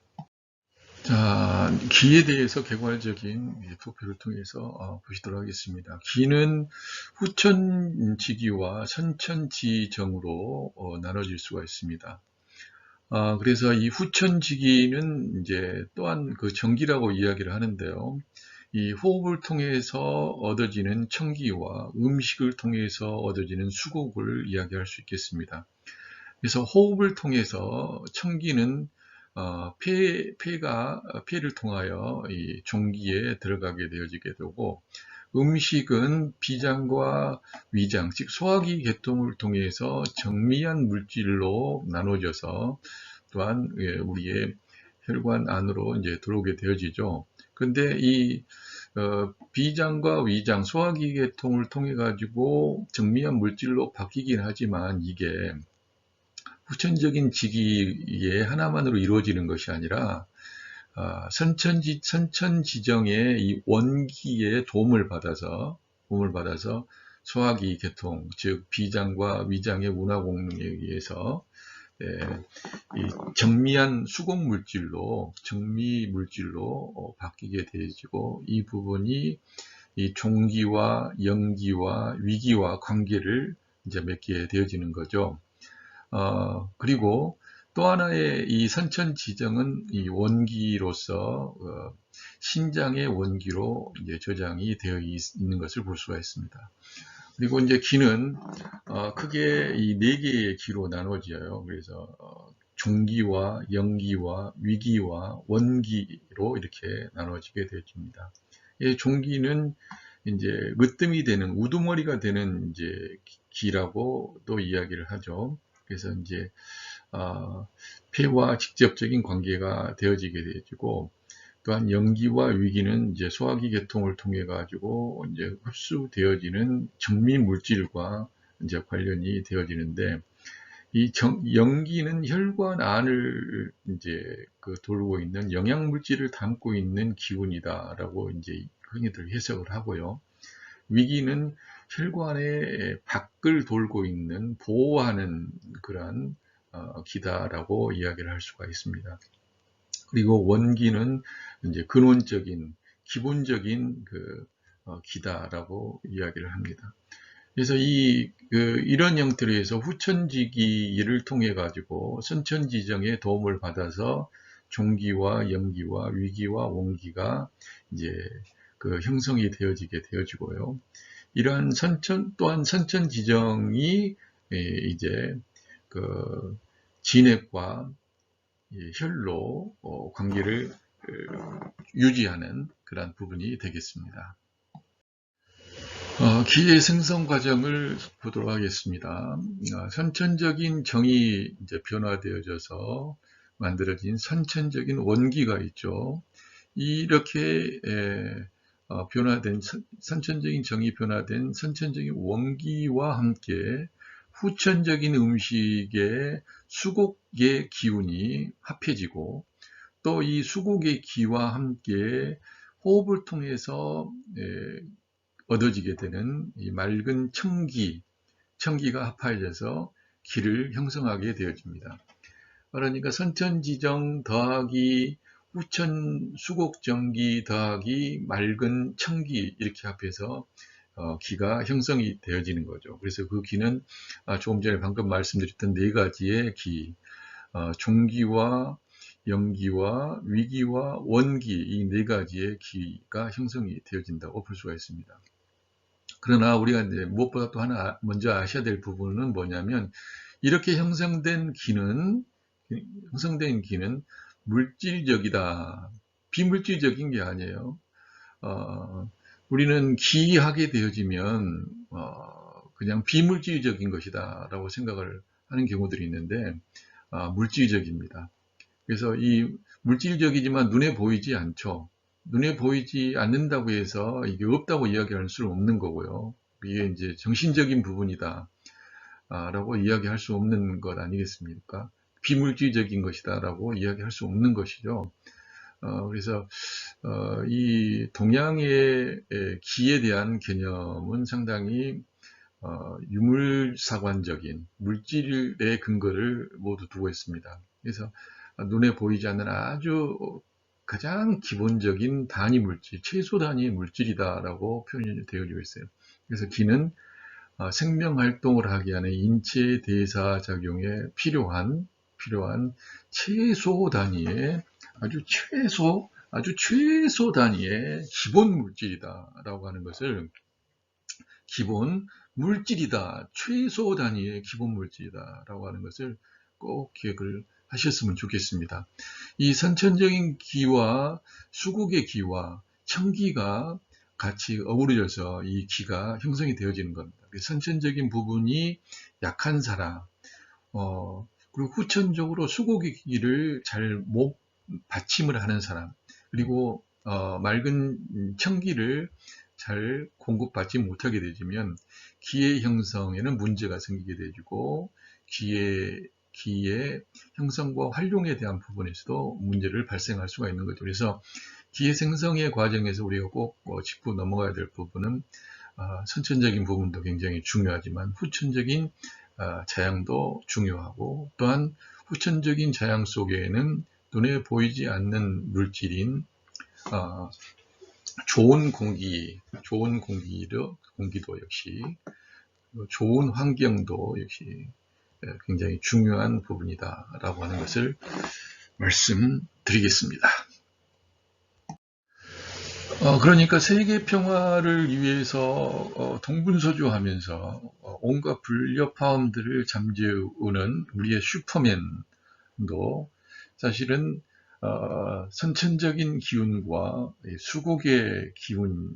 자, 기에 대해서 개괄적인 투표를 통해서 보시도록 하겠습니다. 기는 후천지기와 선천지정으로 나눠질 수가 있습니다. 그래서 이 후천지기는 이제 또한 그 정기라고 이야기를 하는데요. 이 호흡을 통해서 얻어지는 청기와 음식을 통해서 얻어지는 수곡을 이야기할 수 있겠습니다. 그래서 호흡을 통해서 청기는 폐를 통하여 이 종기에 들어가게 되어지게 되고, 음식은 비장과 위장, 즉 소화기 계통을 통해서 정미한 물질로 나눠져서 또한 우리의 혈관 안으로 이제 들어오게 되어지죠. 근데 이 비장과 위장, 소화기 계통을 통해 가지고 정미한 물질로 바뀌긴 하지만, 이게 후천적인 직위의 하나만으로 이루어지는 것이 아니라 선천지정의 이 원기의 도움을 받아서 소화기 계통, 즉 비장과 위장의 운하 공능에 의해서 이 정미한 수곡 물질로, 정미 물질로 바뀌게 되어지고, 이 부분이 이 종기와 영기와 위기와 관계를 이제 맺게 되어지는 거죠. 그리고 또 하나의 이 선천지정은 이 원기로서 신장의 원기로 이제 저장이 되어 있는 것을 볼 수가 있습니다. 그리고 이제 기는 크게 이 네 개의 기로 나눠져요. 그래서 종기와 영기와 위기와 원기로 이렇게 나눠지게 되어집니다. 이 종기는 이제 으뜸이 되는, 우두머리가 되는 이제 기라고 또 이야기를 하죠. 그래서 이제 폐와 직접적인 관계가 되어지게 되어지고, 또한 영기와 위기는 이제 소화기 계통을 통해 가지고 이제 흡수되어지는 정미 물질과 이제 관련이 되어지는데, 이 영기는 혈관 안을 이제 돌고 있는 영양 물질을 담고 있는 기운이다라고 이제 흔히들 해석을 하고요. 위기는 혈관의 밖을 돌고 있는 보호하는 그러한 기다라고 이야기를 할 수가 있습니다. 그리고 원기는 이제 근원적인 기본적인 기다라고 이야기를 합니다. 그래서 이런 형태로 해서 후천지기를 통해 가지고 선천지정의 도움을 받아서 종기와 영기와 위기와 원기가 이제 형성이 되어지게 되어지고요. 이러한 또한 선천지정이 이제 진액과 혈로 관계를 유지하는 그런 부분이 되겠습니다. 기의 생성 과정을 보도록 하겠습니다. 선천적인 정이 이제 변화되어져서 만들어진 선천적인 원기가 있죠. 이렇게 변화된 선천적인 정이 변화된 선천적인 원기와 함께 후천적인 음식의 수곡의 기운이 합해지고 또 이 수곡의 기와 함께 호흡을 통해서 얻어지게 되는 이 맑은 청기가 합해져서 기를 형성하게 되어집니다. 그러니까 선천지정 더하기 후천 수곡정기 더하기 맑은 청기 이렇게 합해서 기가 형성이 되어지는 거죠. 그래서 그 기는 조금 전에 방금 말씀드렸던 네 가지의 기, 종기와 영기와 위기와 원기 이 네 가지의 기가 형성이 되어진다고 볼 수가 있습니다. 그러나 우리가 이제 무엇보다 또 하나 먼저 아셔야 될 부분은 뭐냐면 이렇게 형성된 기는 물질적이다. 비물질적인 게 아니에요. 우리는 기하게 되어지면 그냥 비물질적인 것이다 라고 생각을 하는 경우들이 있는데 물질적입니다. 그래서 이 물질적이지만 눈에 보이지 않죠. 눈에 보이지 않는다고 해서 이게 없다고 이야기할 수는 없는 거고요. 이게 이제 정신적인 부분이다 라고 이야기할 수 없는 것 아니겠습니까? 비물질적인 것이다 라고 이야기할 수 없는 것이죠. 그래서 이 동양의 기에 대한 개념은 상당히 유물사관적인 물질의 근거를 모두 두고 있습니다. 그래서 눈에 보이지 않는 아주 가장 기본적인 단위 물질, 최소 단위의 물질이다라고 표현이 되어지고 있어요. 그래서 기는 생명활동을 하게 하는 인체 대사작용에 필요한 최소 단위의 아주 최소 단위의 기본 물질이다라고 하는 것을 기본 물질이다, 최소 단위의 기본 물질이다라고 하는 것을 꼭 기억을 하셨으면 좋겠습니다. 이 선천적인 기와 수국의 기와 청기가 같이 어우러져서 이 기가 형성이 되어지는 겁니다. 선천적인 부분이 약한 사람, 그리고 후천적으로 수국의 기를 잘 못 받침을 하는 사람, 그리고 맑은 청기를 잘 공급받지 못하게 되면 기의 형성에는 문제가 생기게 되고 기의 형성과 활용에 대한 부분에서도 문제를 발생할 수가 있는 거죠. 그래서 기의 생성의 과정에서 우리가 꼭 짚고 넘어가야 될 부분은 선천적인 부분도 굉장히 중요하지만 후천적인 자양도 중요하고 또한 후천적인 자양 속에는 눈에 보이지 않는 물질인 좋은 공기도 역시 좋은 환경도 역시 굉장히 중요한 부분이다라고 하는 것을 말씀드리겠습니다. 그러니까 세계 평화를 위해서 동분서주하면서 온갖 불협화음들을 잠재우는 우리의 슈퍼맨도 사실은 선천적인 기운과 수국의 기운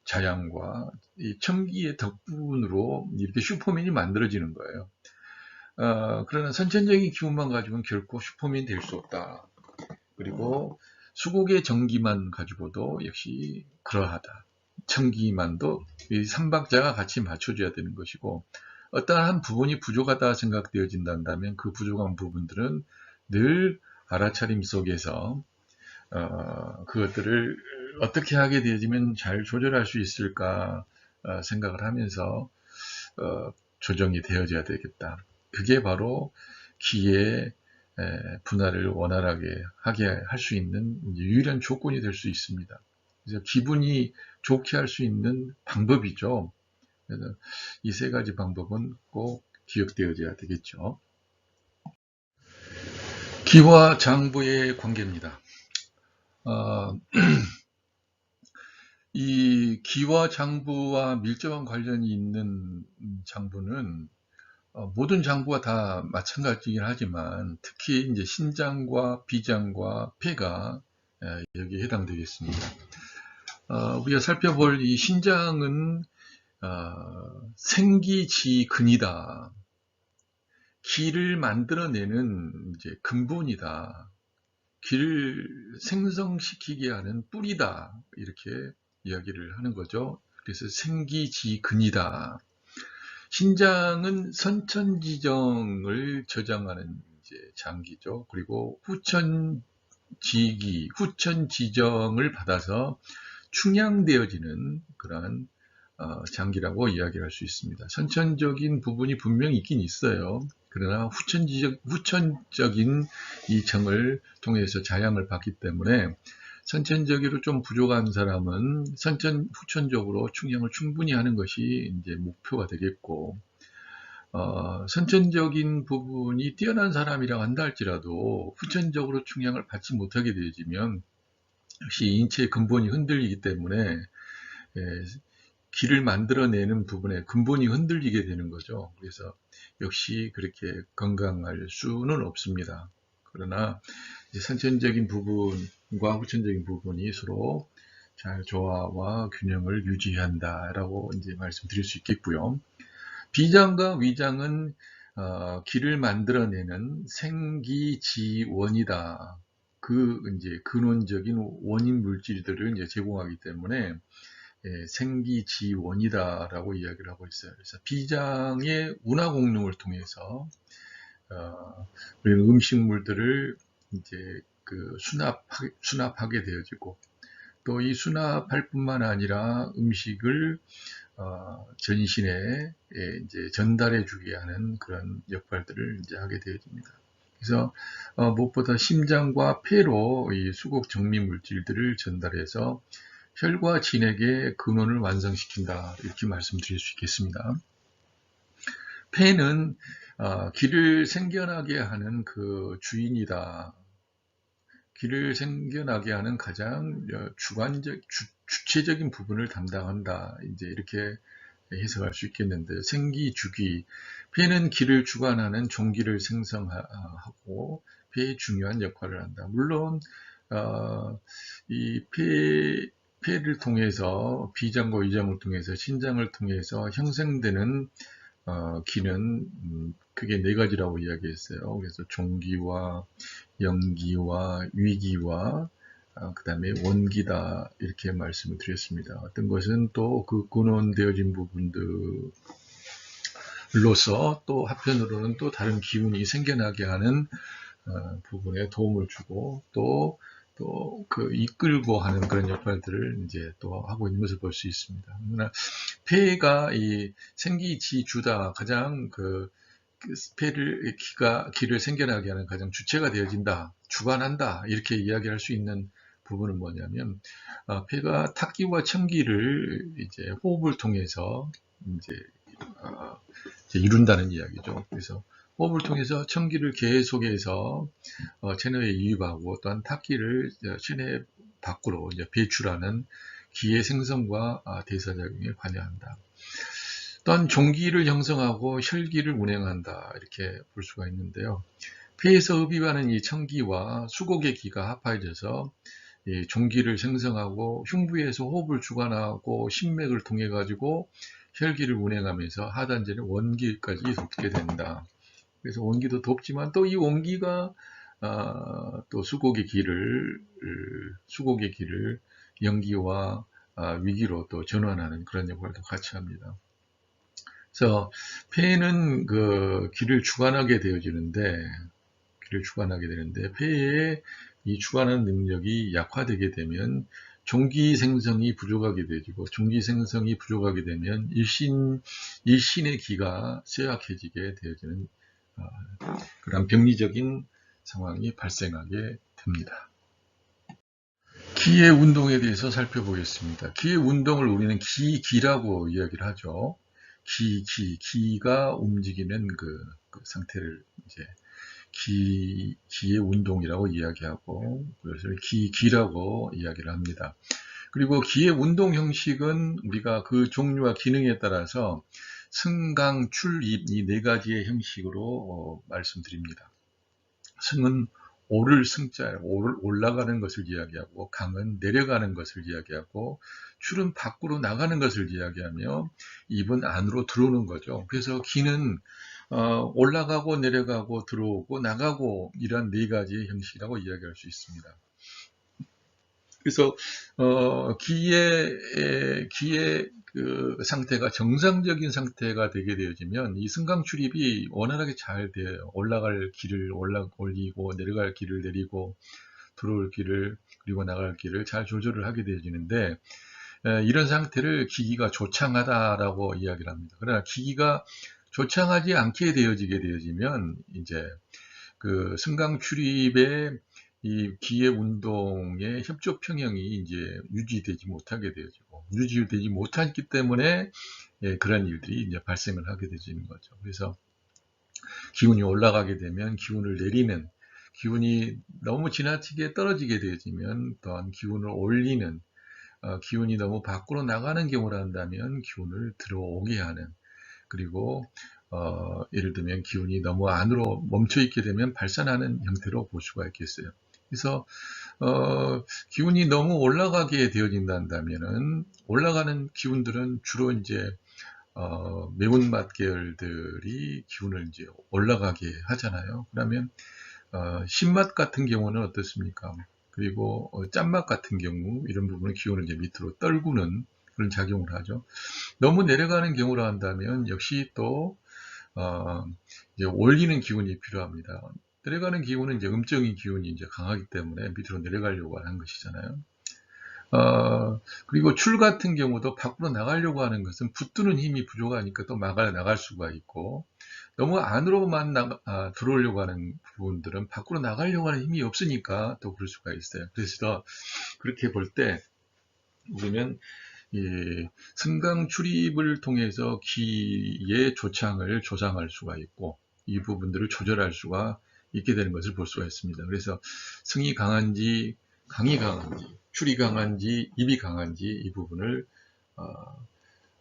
자양과 이 청기의 덕분으로 이렇게 슈퍼맨이 만들어지는 거예요. 그러나 선천적인 기운만 가지고는 결코 슈퍼맨이 될 수 없다. 그리고 수국의 정기만 가지고도 역시 그러하다. 청기만도 이 삼박자가 같이 맞춰줘야 되는 것이고 어떠한 부분이 부족하다 생각되어진다면 그 부족한 부분들은 늘 알아차림 속에서 그것들을 어떻게 하게 되어지면 잘 조절할 수 있을까 생각을 하면서 조정이 되어져야 되겠다. 그게 바로 기의 분할을 원활하게 하게 할 수 있는 유일한 조건이 될 수 있습니다. 그래서 기분이 좋게 할 수 있는 방법이죠. 그래서 이 세 가지 방법은 꼭 기억되어져야 되겠죠. 기와 장부의 관계입니다. 이 기와 장부와 밀접한 관련이 있는 장부는 모든 장부가 다 마찬가지긴 하지만 특히 이제 신장과 비장과 폐가 여기에 해당되겠습니다. 우리가 살펴볼 이 신장은 생기지근이다. 기를 만들어내는 이제 근본이다. 기를 생성시키게 하는 뿌리다. 이렇게 이야기를 하는 거죠. 그래서 생기지근이다. 신장은 선천지정을 저장하는 이제 장기죠. 그리고 후천지정을 받아서 충양되어지는 그러한 장기라고 이야기할 수 있습니다. 선천적인 부분이 분명히 있긴 있어요. 그러나 후천적인 이 정을 통해서 자양을 받기 때문에 선천적으로 좀 부족한 사람은 후천적으로 충양을 충분히 하는 것이 이제 목표가 되겠고, 선천적인 부분이 뛰어난 사람이라고 한다 할지라도 후천적으로 충양을 받지 못하게 되어지면 역시 인체의 근본이 흔들리기 때문에 기를 만들어내는 부분에 근본이 흔들리게 되는 거죠. 그래서 역시 그렇게 건강할 수는 없습니다. 그러나 선천적인 부분과 후천적인 부분이 서로 잘 조화와 균형을 유지한다라고 이제 말씀드릴 수 있겠고요. 비장과 위장은 기를 만들어내는 생기지원이다. 그 이제 근원적인 원인 물질들을 이제 제공하기 때문에 생기지원이다라고 이야기를 하고 있어요. 그래서 비장의 운하 공룡을 통해서 음식물들을 이제 수납하게 되어지고 또 이 수납할 뿐만 아니라 음식을 전신에 이제 전달해 주게 하는 그런 역할들을 이제 하게 되어집니다. 그래서 무엇보다 심장과 폐로 이 수곡 정미 물질들을 전달해서 혈과 진액의 근원을 완성시킨다 이렇게 말씀드릴 수 있겠습니다. 폐는 기를 생겨나게 하는 그 주인이다. 기를 생겨나게 하는 가장 주체적인 부분을 담당한다. 이제 이렇게 해석할 수 있겠는데, 생기주기. 폐는 기를 주관하는 종기를 생성하고 폐의 중요한 역할을 한다. 물론 이 폐를 통해서 비장과 위장을 통해서 신장을 통해서 형성되는 기는 크게 네 가지라고 이야기했어요. 그래서 종기와 영기와 위기와 그 다음에 원기다 이렇게 말씀을 드렸습니다. 어떤 것은 또 그 근원되어진 부분들로서 또 한편으로는 또 다른 기운이 생겨나게 하는 부분에 도움을 주고 또 그 이끌고 하는 그런 역할들을 이제 또 하고 있는 것을 볼 수 있습니다. 그러나 폐가 이 생기지주다 가장 기를 생겨나게 하는 가장 주체가 되어진다, 주관한다 이렇게 이야기할 수 있는 부분은 뭐냐면 폐가 탁기와 청기를 이제 호흡을 통해서 이제 이룬다는 이야기죠. 그래서 호흡을 통해서 청기를 계속해서 체내에 유입하고 또한 탁기를 체내 밖으로 이제 배출하는 기의 생성과 대사작용에 관여한다. 또한 종기를 형성하고 혈기를 운행한다 이렇게 볼 수가 있는데요. 폐에서 흡입하는 이 청기와 수곡의 기가 합해져서 이 종기를 생성하고 흉부에서 호흡을 주관하고 심맥을 통해 가지고 혈기를 운행하면서 하단제는 원기까지 돕게 된다. 그래서 원기도 돕지만 또 이 원기가 또 수곡의 기를 영기와 위기로 또 전환하는 그런 역할도 같이 합니다. 그래서 폐는 그 기를 주관하게 되는데 폐의 이 주관하는 능력이 약화되게 되면 종기 생성이 부족하게 되고, 종기 생성이 부족하게 되면 일신의 기가 쇠약해지게 되어지는 그런 병리적인 상황이 발생하게 됩니다. 기의 운동에 대해서 살펴보겠습니다. 기의 운동을 우리는 기라고 이야기를 하죠. 기가 움직이는 그 상태를 이제 기의 운동이라고 이야기하고, 그래서 기라고 이야기를 합니다. 그리고 기의 운동 형식은 우리가 그 종류와 기능에 따라서 승강, 출, 입 이 네 가지의 형식으로 말씀드립니다. 승은 오를 승자예요. 올라가는 것을 이야기하고, 강은 내려가는 것을 이야기하고, 출은 밖으로 나가는 것을 이야기하며, 입은 안으로 들어오는 거죠. 그래서 기는 올라가고 내려가고 들어오고 나가고 이런 네 가지의 형식이라고 이야기할 수 있습니다. 그래서 기의 그 상태가 정상적인 상태가 되게 되어지면 이 승강 출입이 원활하게 잘 돼요. 올라갈 길을 올리고 내려갈 길을 내리고 들어올 길을 그리고 나갈 길을 잘 조절을 하게 되어지는데, 이런 상태를 기기가 조창하다라고 이야기를 합니다. 그러나 기기가 조창하지 않게 되어지면 이제 그 승강 출입의 이 기의 운동의 협조 평형이 이제 유지되지 못하게 되어지고, 유지되지 못했기 때문에 그런 일들이 이제 발생을 하게 되는 거죠. 그래서 기운이 올라가게 되면 기운을 내리는, 기운이 너무 지나치게 떨어지게 되어지면 또한 기운을 올리는, 기운이 너무 밖으로 나가는 경우라 한다면 기운을 들어오게 하는, 그리고 예를 들면 기운이 너무 안으로 멈춰 있게 되면 발산하는 형태로 볼 수가 있겠어요. 그래서 기운이 너무 올라가게 되어진다면은 올라가는 기운들은 주로 이제 매운맛 계열들이 기운을 이제 올라가게 하잖아요. 그러면 신맛 같은 경우는 어떻습니까? 그리고 짠맛 같은 경우 이런 부분은 기운을 이제 밑으로 떨구는 그런 작용을 하죠. 너무 내려가는 경우라 한다면 역시 또 이제 올리는 기운이 필요합니다. 내려가는 기운은 이제 음적인 기운이 이제 강하기 때문에 밑으로 내려가려고 하는 것이잖아요. 그리고 출 같은 경우도 밖으로 나가려고 하는 것은 붙드는 힘이 부족하니까 또 나갈 수가 있고, 너무 안으로만 들어오려고 하는 부분들은 밖으로 나가려고 하는 힘이 없으니까 또 그럴 수가 있어요. 그래서 그렇게 볼 때 우리는 이 승강 출입을 통해서 기의 조창을 조장할 수가 있고, 이 부분들을 조절할 수가 있게 되는 것을 볼 수가 있습니다. 그래서 승이 강한지 강이 강한지 출이 강한지 입이 강한지 이 부분을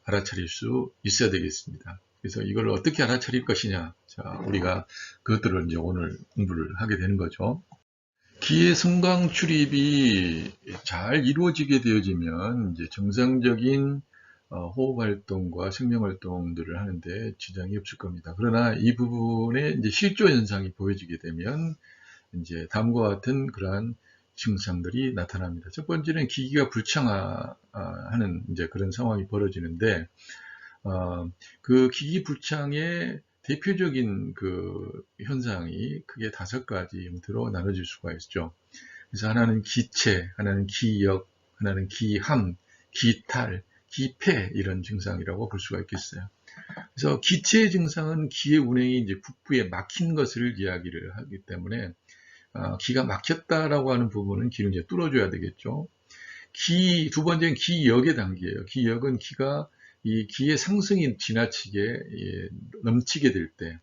알아차릴 수 있어야 되겠습니다. 그래서 이걸 어떻게 알아차릴 것이냐, 자, 우리가 그것들을 이제 오늘 공부를 하게 되는 거죠. 기의 승강 출입이 잘 이루어지게 되어지면 이제 정상적인 호흡 활동과 생명 활동들을 하는데 지장이 없을 겁니다. 그러나 이 부분에 이제 실조 현상이 보여지게 되면 이제 다음과 같은 그러한 증상들이 나타납니다. 첫 번째는 기기가 불창하는 이제 그런 상황이 벌어지는데, 그 기기 불창의 대표적인 그 현상이 크게 5가지 형태로 나눠질 수가 있죠. 그래서 하나는 기체, 하나는 기역, 하나는 기함, 기탈, 기폐 이런 증상이라고 볼 수가 있겠어요. 그래서 기체의 증상은 기의 운행이 이제 북부에 막힌 것을 이야기를 하기 때문에 기가 막혔다라고 하는 부분은 기를 이제 뚫어줘야 되겠죠. 두 번째는 기역의 단계예요. 기역은 이 기의 상승이 지나치게 넘치게 될 때,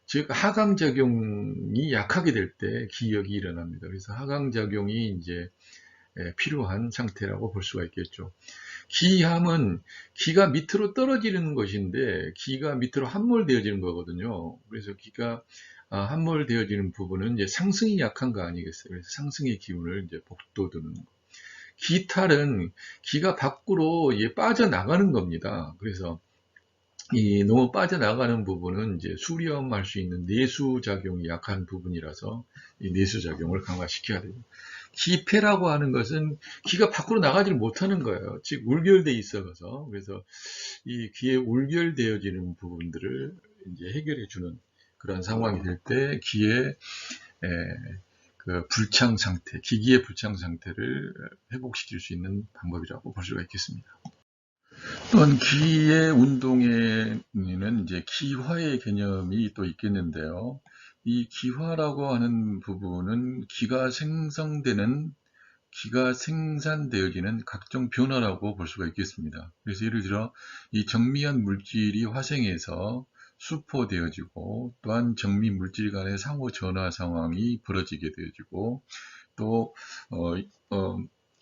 즉 하강작용이 약하게 될 때 기역이 일어납니다. 그래서 하강작용이 이제 필요한 상태라고 볼 수가 있겠죠. 기함은 기가 밑으로 떨어지는 것인데 기가 밑으로 함몰되어지는 거거든요. 그래서 기가 함몰되어지는 부분은 이제 상승이 약한 거 아니겠어요? 그래서 상승의 기운을 이제 복돋우는 거. 기탈은 기가 밖으로 빠져나가는 겁니다. 그래서 너무 빠져나가는 부분은 이제 수렴할 수 있는 내수작용이 약한 부분이라서 이 내수작용을 강화시켜야 돼요. 기폐라고 하는 것은 기가 밖으로 나가지를 못하는 거예요. 즉 울결돼 있어서. 그래서 이 기에 울결되어지는 부분들을 이제 해결해 주는 그런 상황이 될 때 기에 그 불창 상태, 기기의 불창 상태를 회복시킬 수 있는 방법이라고 볼 수가 있겠습니다. 또한 기의 운동에는 이제 기화의 개념이 또 있겠는데요. 이 기화라고 하는 부분은 기가 생산되어지는 각종 변화라고 볼 수가 있겠습니다. 그래서 예를 들어 이 정미한 물질이 화생해서 수포되어지고, 또한 정미 물질 간의 상호 전화 상황이 벌어지게 되어지고, 또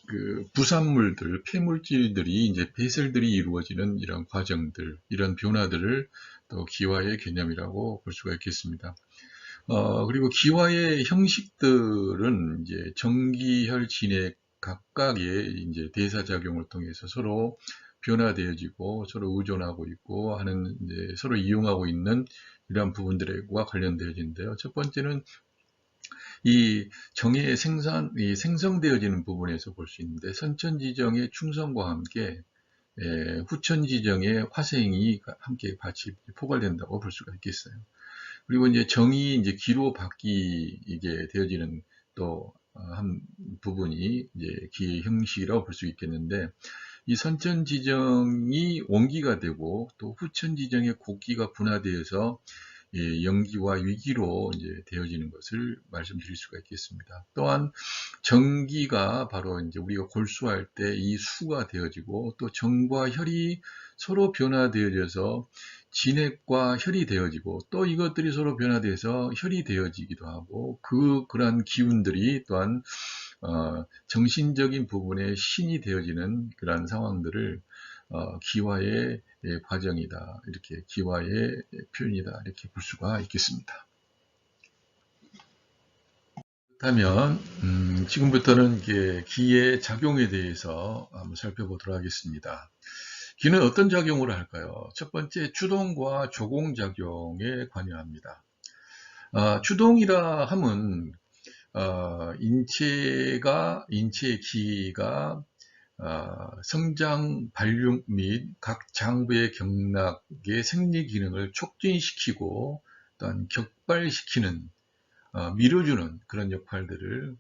그 부산물들, 폐물질들이 이제 배설들이 이루어지는 이런 과정들, 이런 변화들을 또 기화의 개념이라고 볼 수가 있겠습니다. 그리고 기화의 형식들은 이제 정기혈 진액 각각의 이제 대사작용을 통해서 서로 변화되어지고 서로 의존하고 있고 하는, 이제 서로 이용하고 있는 이러한 부분들과 관련되어진데요. 첫 번째는 이 정의 이 생성되어지는 부분에서 볼 수 있는데, 선천지정의 충성과 함께 후천지정의 화생이 함께 같이 포괄된다고 볼 수가 있겠어요. 그리고 이제 정이 이제 기로 바뀌게 되어지는 또 한 부분이 이제 기의 형식이라고 볼 수 있겠는데, 이 선천지정이 원기가 되고 또 후천지정의 곡기가 분화되어서 영기와 위기로 이제 되어지는 것을 말씀드릴 수가 있겠습니다. 또한 정기가 바로 이제 우리가 골수할 때 이 수가 되어지고, 또 정과 혈이 서로 변화되어져서 진액과 혈이 되어지고, 또 이것들이 서로 변화돼서 혈이 되어지기도 하고, 그러한 기운들이 또한 정신적인 부분에 신이 되어지는 그러한 상황들을 기화의 과정이다, 이렇게 기화의 표현이다, 이렇게 볼 수가 있겠습니다. 그렇다면 지금부터는 기의 작용에 대해서 한번 살펴보도록 하겠습니다. 기는 어떤 작용을 할까요? 첫 번째, 추동과 조공작용에 관여합니다. 추동이라 함은 인체의 기가 성장, 발육 및 각 장부의 경락의 생리 기능을 촉진시키고, 또한 격발시키는, 밀어주는 그런 역할들을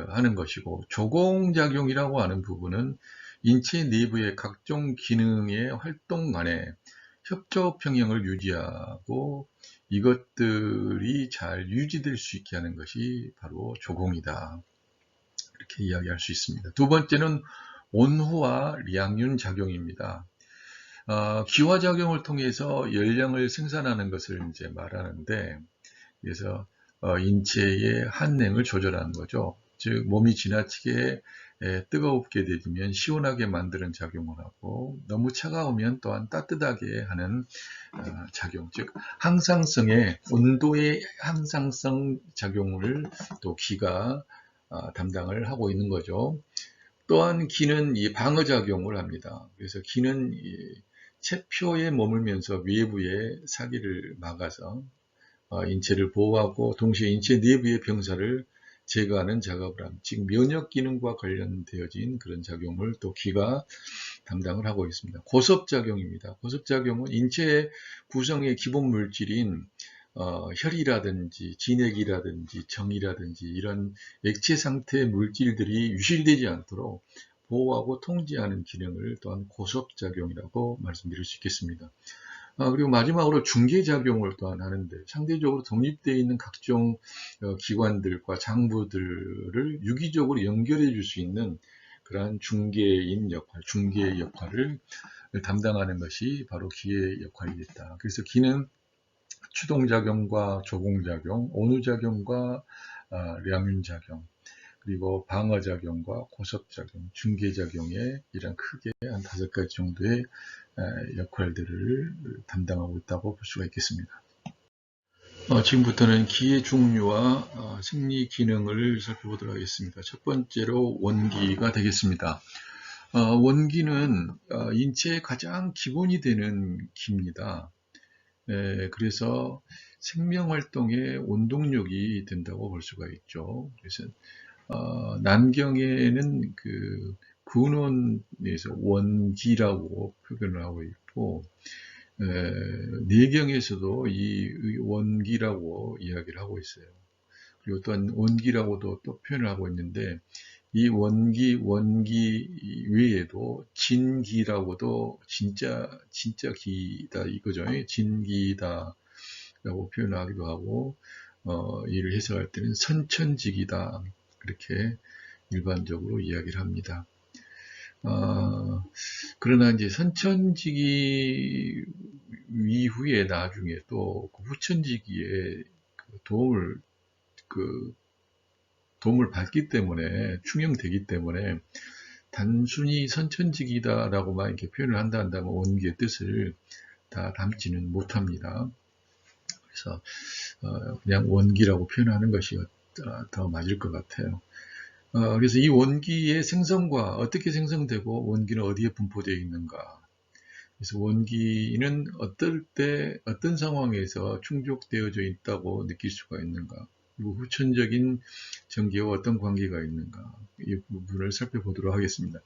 하는 것이고, 조공작용이라고 하는 부분은 인체 내부의 각종 기능의 활동 간에 협조 평형을 유지하고, 이것들이 잘 유지될 수 있게 하는 것이 바로 조공이다, 이렇게 이야기할 수 있습니다. 두 번째는 온후와 리앙륜 작용입니다. 기화작용을 통해서 열량을 생산하는 것을 이제 말하는데, 그래서 인체의 한냉을 조절하는 거죠. 즉 몸이 지나치게 뜨겁게 되면 시원하게 만드는 작용을 하고, 너무 차가우면 또한 따뜻하게 하는 작용, 즉 항상성의, 온도의 항상성 작용을 또 기가 담당을 하고 있는 거죠. 또한 기는 이 방어작용을 합니다. 그래서 기는 체표에 머물면서 외부의 사기를 막아서 인체를 보호하고, 동시에 인체 내부의 병사를 제거하는 작업을 합니다. 즉 면역 기능과 관련되어진 그런 작용을 또 기가 담당을 하고 있습니다. 고섭작용입니다. 고섭작용은 인체의 구성의 기본 물질인 혈이라든지 진액이라든지 정이라든지 이런 액체 상태의 물질들이 유실되지 않도록 보호하고 통제하는 기능을 또한 고섭작용이라고 말씀드릴 수 있겠습니다. 그리고 마지막으로 중개작용을 또한 하는데, 상대적으로 독립되어 있는 각종 기관들과 장부들을 유기적으로 연결해 줄 수 있는 그러한 중개인 역할, 중개의 역할을 담당하는 것이 바로 기의 역할이겠다. 그래서 기는 추동작용과 조공작용, 온후작용과 량윤작용, 그리고 방어작용과 고섭작용, 중개작용의 이런 크게 한 5가지 정도의 역할들을 담당하고 있다고 볼 수가 있겠습니다. 지금부터는 기의 종류와 생리 기능을 살펴보도록 하겠습니다. 첫 번째로 원기가 되겠습니다. 원기는 인체의 가장 기본이 되는 기입니다. 그래서 생명활동의 원동력이 된다고 볼 수가 있죠. 그래서 난경에는 그 근원에서 원기라고 표현을 하고 있고, 내경에서도 이 원기라고 이야기를 하고 있어요. 그리고 또한 원기라고도 또 표현을 하고 있는데, 이 원기 외에도 진기라고도 진짜 기다 이거죠. 진기다라고 표현하기도 하고, 이를 해석할 때는 선천직이다 이렇게 일반적으로 이야기를 합니다. 그러나 이제 선천지기 이후에 나중에 또 후천지기에 그 도움을 받기 때문에 충용되기 때문에 단순히 선천지기다라고만 이렇게 표현을 한다면 원기의 뜻을 다 담지는 못합니다. 그래서 그냥 원기라고 표현하는 것이 더 맞을 것 같아요. 그래서 이 원기의 생성과 어떻게 생성되고 원기는 어디에 분포되어 있는가. 그래서 원기는 어떨 때 어떤 상황에서 충족되어져 있다고 느낄 수가 있는가. 그리고 후천적인 전기와 어떤 관계가 있는가. 이 부분을 살펴보도록 하겠습니다.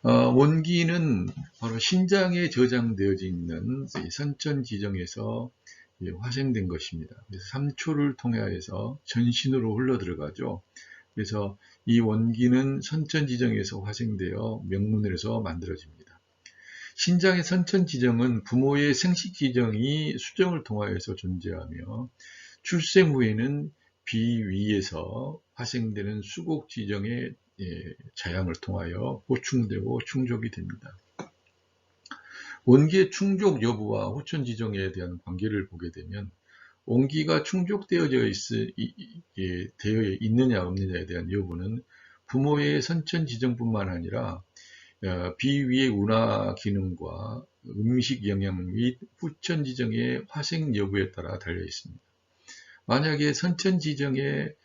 원기는 바로 신장에 저장되어져 있는 선천 지정에서 화생된 것입니다. 그래서 3초를 통해서 전신으로 흘러 들어가죠. 그래서 이 원기는 선천 지정에서 화생되어 명문에서 만들어집니다. 신장의 선천 지정은 부모의 생식 지정이 수정을 통하여서 존재하며 출생 후에는 비위에서 화생되는 수곡 지정의 자양을 통하여 보충되고 충족이 됩니다. 원기의 충족 여부와 후천 지정에 대한 관계를 보게 되면 원기가 충족되어져 되어 있느냐 없느냐에 대한 여부는 부모의 선천 지정뿐만 아니라 비위의 운하 기능과 음식 영양 및 후천 지정의 화생 여부에 따라 달려 있습니다. 만약에 선천 지정의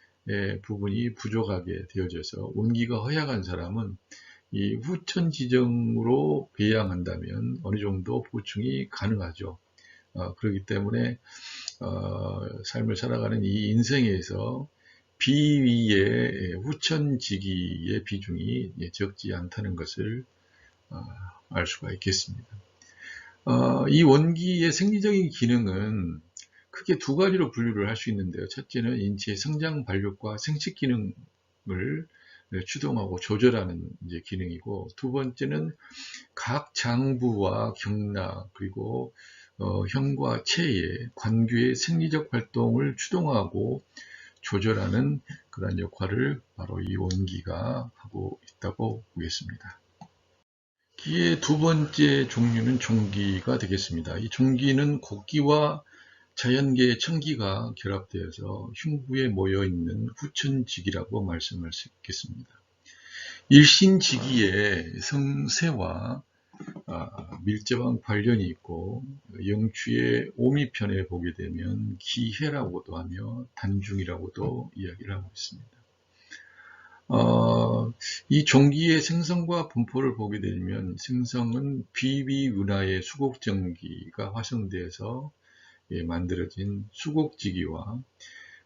부분이 부족하게 되어져서 원기가 허약한 사람은 이 후천 지정으로 배양한다면 어느 정도 보충이 가능하죠. 그렇기 때문에 삶을 살아가는 이 인생에서 비위의 후천지기의 비중이 적지 않다는 것을 알 수가 있겠습니다. 이 원기의 생리적인 기능은 크게 두 가지로 분류를 할 수 있는데요. 첫째는 인체의 성장 발육과 생식 기능을 추동하고 조절하는 기능이고, 두 번째는 각 장부와 경락 그리고 형과 체의 관규의 생리적 활동을 추동하고 조절하는 그런 역할을 바로 이 원기가 하고 있다고 보겠습니다. 기의 두 번째 종류는 종기가 되겠습니다. 이 종기는 곡기와 자연계의 천기가 결합되어서 흉부에 모여있는 후천지기라고 말씀할 수 있겠습니다. 일신지기의 성세와 밀접한 관련이 있고, 영추의 오미편에 보게 되면 기해라고도 하며 단중이라고도 이야기를 하고 있습니다. 이 종기의 생성과 분포를 보게 되면 생성은 비위운하의 수곡전기가 화성되어서 만들어진 수곡지기와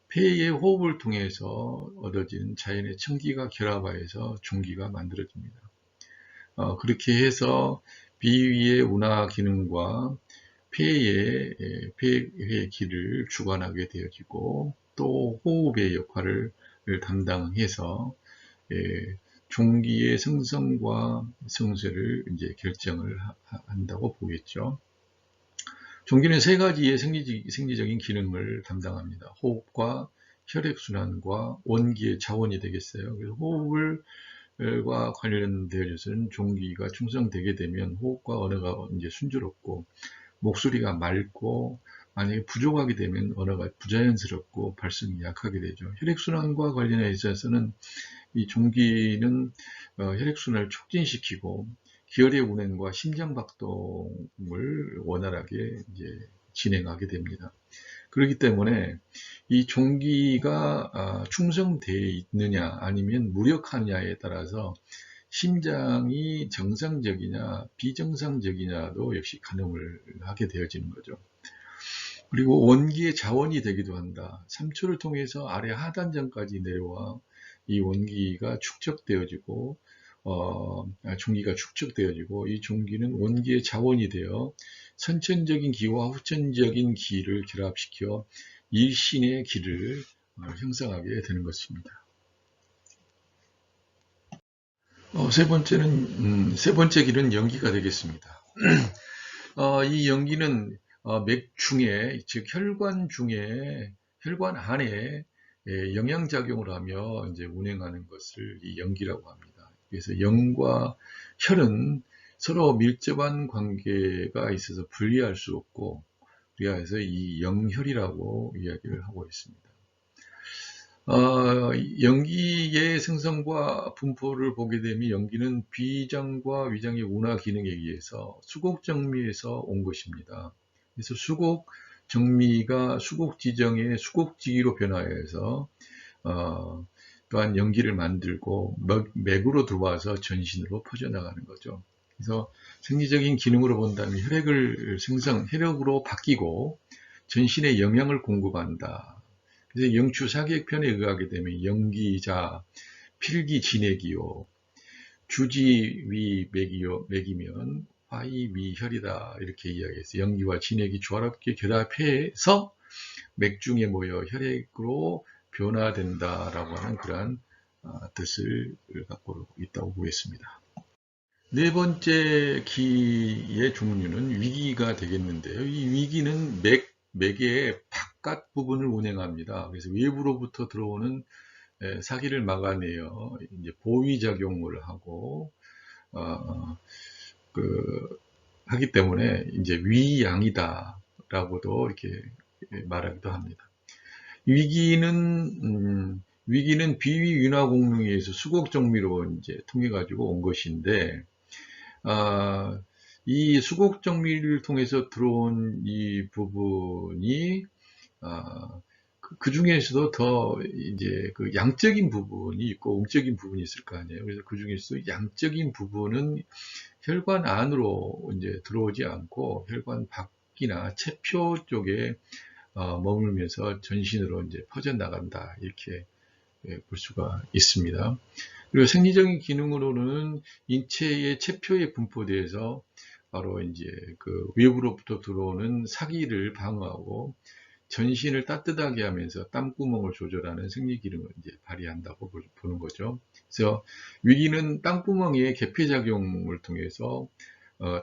폐의 호흡을 통해서 얻어진 자연의 천기가 결합하여서 종기가 만들어집니다. 그렇게 해서 비위의 운하 기능과 폐의 길을 주관하게 되어지고 또 호흡의 역할을 담당해서 종기의 생성과 성쇠를 이제 결정을 한다고 보겠죠. 종기는 세 가지의 생리적인 기능을 담당합니다. 호흡과 혈액순환과 원기의 자원이 되겠어요. 그래서 호흡과 관련되어서는 종기가 충성되게 되면 호흡과 언어가 이제 순조롭고 목소리가 맑고, 만약에 부족하게 되면 언어가 부자연스럽고 발성이 약하게 되죠. 혈액순환과 관련해 있어서는 이 종기는 혈액순환을 촉진시키고 기혈의 운행과 심장박동을 원활하게 이제 진행하게 됩니다. 그렇기 때문에 이 종기가 충성되어 있느냐 아니면 무력하냐에 따라서 심장이 정상적이냐 비정상적이냐도 역시 가늠을 하게 되어지는 거죠. 그리고 원기의 자원이 되기도 한다. 3초를 통해서 아래 하단전까지 내려와 이 원기가 축적되어지고 종기가 축적되어지고, 이 종기는 원기의 자원이 되어 선천적인 기와 후천적인 기를 결합시켜 일신의 기를 형성하게 되는 것입니다. 세 번째 길은 연기가 되겠습니다. 이 연기는 맥 중에, 즉 혈관 중에, 혈관 안에 영양작용을 하며 이제 운행하는 것을 이 연기라고 합니다. 그래서 영과 혈은 서로 밀접한 관계가 있어서 분리할 수 없고, 그래서 이 영혈이라고 이야기를 하고 있습니다. 연기의 생성과 분포를 보게 되면 연기는 비장과 위장의 운하 기능에 의해서 수곡정미에서 온 것입니다. 그래서 수곡정미가 수곡지정의 수곡지기로 변화해서 또한 연기를 만들고 맥으로 들어와서 전신으로 퍼져나가는 거죠. 그래서 생리적인 기능으로 본다면 혈액으로 바뀌고 전신에 영양을 공급한다. 그래서 영추사객편에 의하게 되면 영기자, 필기진액이요, 주지위맥이면 화이위혈이다 이렇게 이야기해서 영기와 진액이 조화롭게 결합해서 맥중에 모여 혈액으로 변화된다라고 하는 그러한 뜻을 갖고 있다고 보겠습니다. 네 번째 기의 종류는 위기가 되겠는데요. 이 위기는 맥의 바깥 부분을 운행합니다. 그래서 외부로부터 들어오는 사기를 막아내어 이제 보위작용을 하고 하기 때문에 이제 위양이다라고도 이렇게 말하기도 합니다. 위기는 비위윤화 공명에 의해서 수곡정미로 이제 통해 가지고 온 것인데, 이 수곡정미를 통해서 들어온 이 부분이 그 중에서도 더 이제 그 양적인 부분이 있고 음적인 부분이 있을 거 아니에요. 그래서 그 중에서 양적인 부분은 혈관 안으로 이제 들어오지 않고 혈관 밖이나 체표 쪽에 머물면서 전신으로 이제 퍼져나간다 이렇게 볼 수가 있습니다. 그리고 생리적인 기능으로는 인체의 체표에 분포돼서 바로 이제 그 외부로부터 들어오는 사기를 방어하고 전신을 따뜻하게 하면서 땀구멍을 조절하는 생리 기능을 이제 발휘한다고 보는 거죠. 그래서 위기는 땀구멍의 개폐작용을 통해서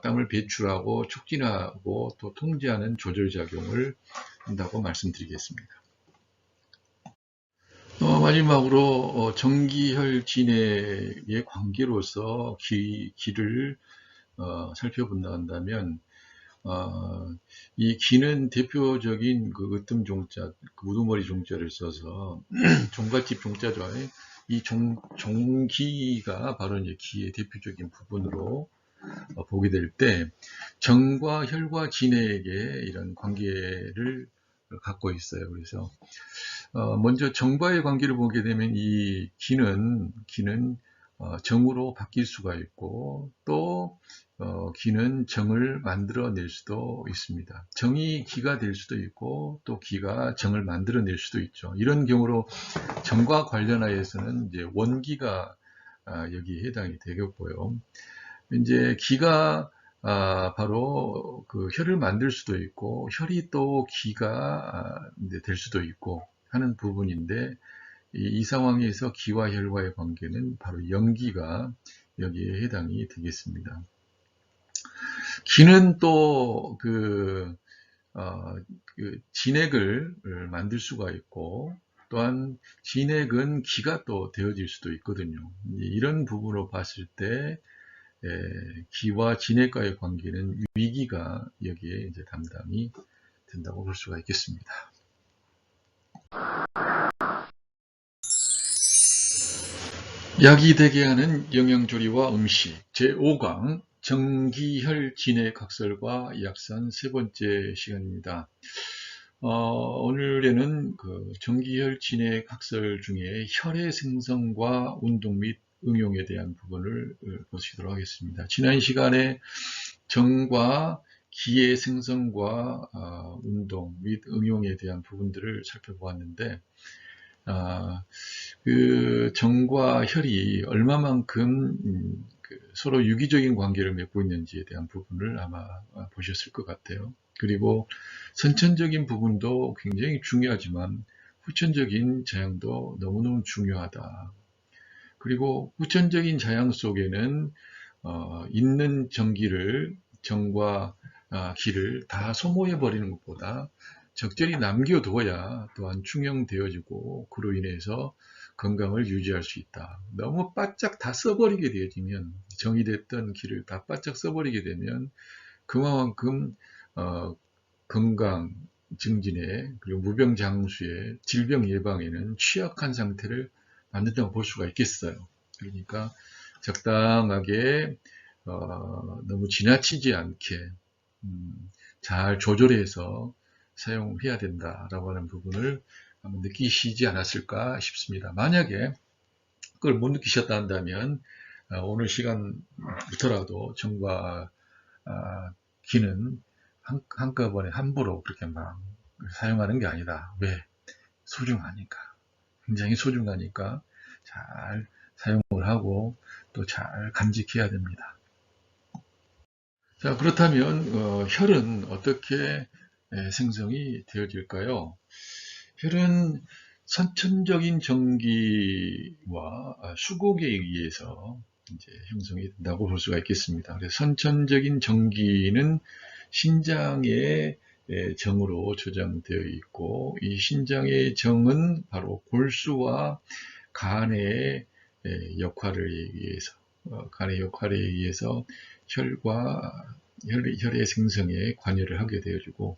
땀을 배출하고 촉진하고 또 통제하는 조절작용을 한다고 말씀드리겠습니다. 마지막으로 정기혈진액의 관계로서 기를 살펴본다 한다면 이 기는 대표적인 그 으뜸 종자, 그 우두머리 종자를 써서 종갓집 종자죠. 이 종기가 바로 이제 기의 대표적인 부분으로 보게 될 때 정과 혈과 진액의 이런 관계를 갖고 있어요. 그래서 먼저 정과의 관계를 보게 되면 이 기는 정으로 바뀔 수가 있고 또 기는 정을 만들어낼 수도 있습니다. 정이 기가 될 수도 있고 또 기가 정을 만들어낼 수도 있죠. 이런 경우로 정과 관련하여서는 이제 원기가 여기에 해당이 되겠고요. 이제 기가 바로 그 혈을 만들 수도 있고 혈이 또 기가 이제 될 수도 있고 하는 부분인데 이 상황에서 기와 혈과의 관계는 바로 연기가 여기에 해당이 되겠습니다. 기는 또 그 진액을 만들 수가 있고 또한 진액은 기가 또 되어질 수도 있거든요. 이런 부분으로 봤을 때 기와 진액과의 관계는 위기가 여기에 이제 담당이 된다고 볼 수가 있겠습니다. 약이 되게 하는 영양조리와 음식 제5강 정기혈진액학설과 약산 세 번째 시간입니다. 오늘에는 그 정기혈진액학설 중에 혈의 생성과 운동 및 응용에 대한 부분을 보시도록 하겠습니다. 지난 시간에 정과 기의 생성과 운동 및 응용에 대한 부분들을 살펴보았는데 그 정과 혈이 얼마만큼 서로 유기적인 관계를 맺고 있는지에 대한 부분을 아마 보셨을 것 같아요. 그리고 선천적인 부분도 굉장히 중요하지만 후천적인 자양도 너무너무 중요하다. 그리고 후천적인 자양 속에는 있는 정과 기를 다 소모해 버리는 것보다 적절히 남겨둬야 또한 충영되어지고 그로 인해서 건강을 유지할 수 있다. 너무 바짝 다 써버리게 되어지면, 정의됐던 기를 다 바짝 써버리게 되면 그만큼 건강 증진에, 그리고 무병장수에, 질병 예방에는 취약한 상태를 만든다고 볼 수가 있겠어요. 그러니까 적당하게 너무 지나치지 않게 잘 조절해서 사용해야 된다라고 하는 부분을 한번 느끼시지 않았을까 싶습니다. 만약에 그걸 못 느끼셨다 한다면 오늘 시간부터라도 정과 기는 한꺼번에 함부로 그렇게 막 사용하는 게 아니다. 왜? 소중하니까. 굉장히 소중하니까 잘 사용을 하고 또 잘 간직해야 됩니다. 자, 그렇다면 혈은 어떻게 생성이 되어질까요? 혈은 선천적인 정기와 수곡에 의해서 이제 형성이 된다고 볼 수가 있겠습니다. 그래서 선천적인 정기는 신장의 정으로 조장되어 있고, 이 신장의 정은 바로 골수와 간의 간의 역할에 의해서 혈의 생성에 관여를 하게 되어지고,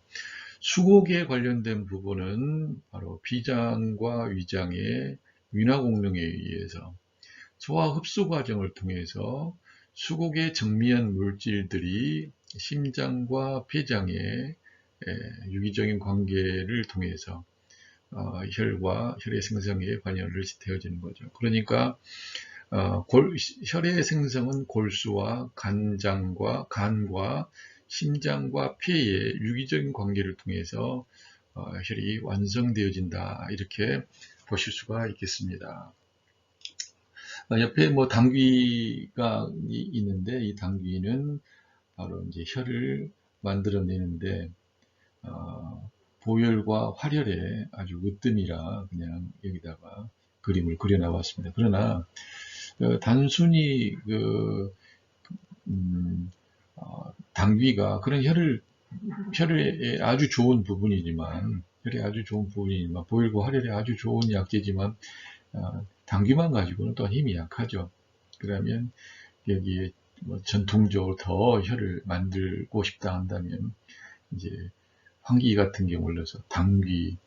수곡에 관련된 부분은 바로 비장과 위장의 윤화 공명에 의해서 소화 흡수 과정을 통해서 수곡의 정미한 물질들이 심장과 폐장의 유기적인 관계를 통해서 혈의 생성에 관여를 되어지는 거죠. 그러니까 혈의 생성은 골수와 간과 심장과 폐의 유기적인 관계를 통해서 혈이 완성되어진다, 이렇게 보실 수가 있겠습니다. 옆에 당귀가 있는데, 이 당귀는 바로 이제 혈을 만들어내는데 보혈과 활혈에 아주 으뜸이라 그냥 여기다가 그림을 그려 나왔습니다. 그러나 단순히 당귀가 그런 혈에 아주 좋은 부분이지만 보혈과 활혈에 아주 좋은 약재지만 당귀만 가지고는 또 힘이 약하죠. 그러면 여기에 전통적으로 더 혈을 만들고 싶다 한다면 이제 황기 같은 경우를 넣어서 당귀,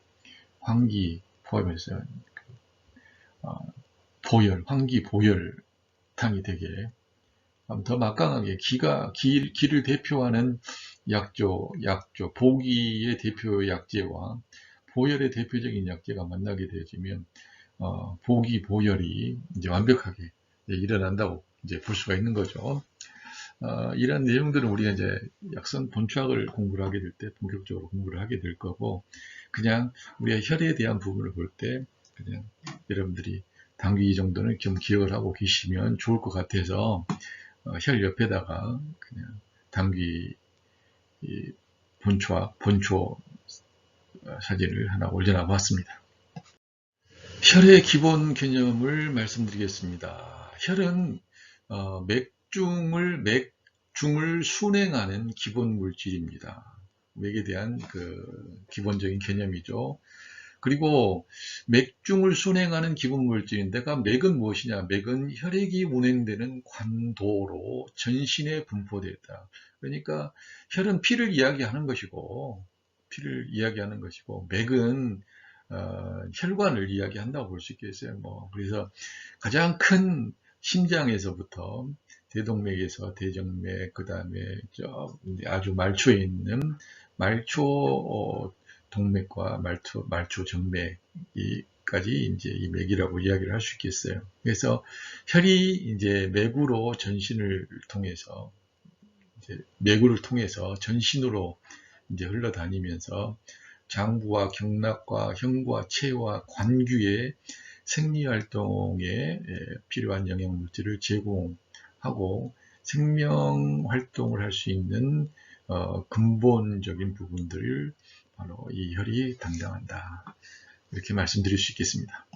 황기 포함해서 황기 보혈탕이 되게 더 막강하게 기를 대표하는 약조, 보기의 대표 약재와 보혈의 대표적인 약재가 만나게 되어지면 보기, 보혈이 이제 완벽하게 일어난다고 이제 볼 수가 있는 거죠. 이런 내용들은 우리가 이제 약선 본초학을 공부를 하게 될 때 본격적으로 공부를 하게 될 거고, 그냥 우리가 혈에 대한 부분을 볼 때 그냥 여러분들이 당귀 정도는 좀 기억을 하고 계시면 좋을 것 같아서 혈 옆에다가 그냥 당귀 본초 사진을 하나 올려놔 봤습니다. 혈의 기본 개념을 말씀드리겠습니다. 혈은 맥중을 순행하는 기본 물질입니다. 맥에 대한 기본적인 개념이죠. 그리고 맥중을 순행하는 기본 물질인데, 맥은 무엇이냐? 맥은 혈액이 운행되는 관도로 전신에 분포되었다. 그러니까 혈은 피를 이야기하는 것이고, 맥은 혈관을 이야기한다고 볼 수 있겠어요. 그래서 가장 큰 심장에서부터 대동맥에서 대정맥, 그 다음에 아주 말초에 있는 말초 동맥과 말초 정맥까지 이제 이 맥이라고 이야기를 할 수 있겠어요. 그래서 혈이 이제 맥으로 전신을 통해서 맥을 통해서 전신으로 이제 흘러다니면서 장부와 경락과 형과 체와 관규의 생리활동에 필요한 영양물질을 제공하고 생명활동을 할 수 있는 근본적인 부분들을 바로 이 혈이 담당한다. 이렇게 말씀드릴 수 있겠습니다.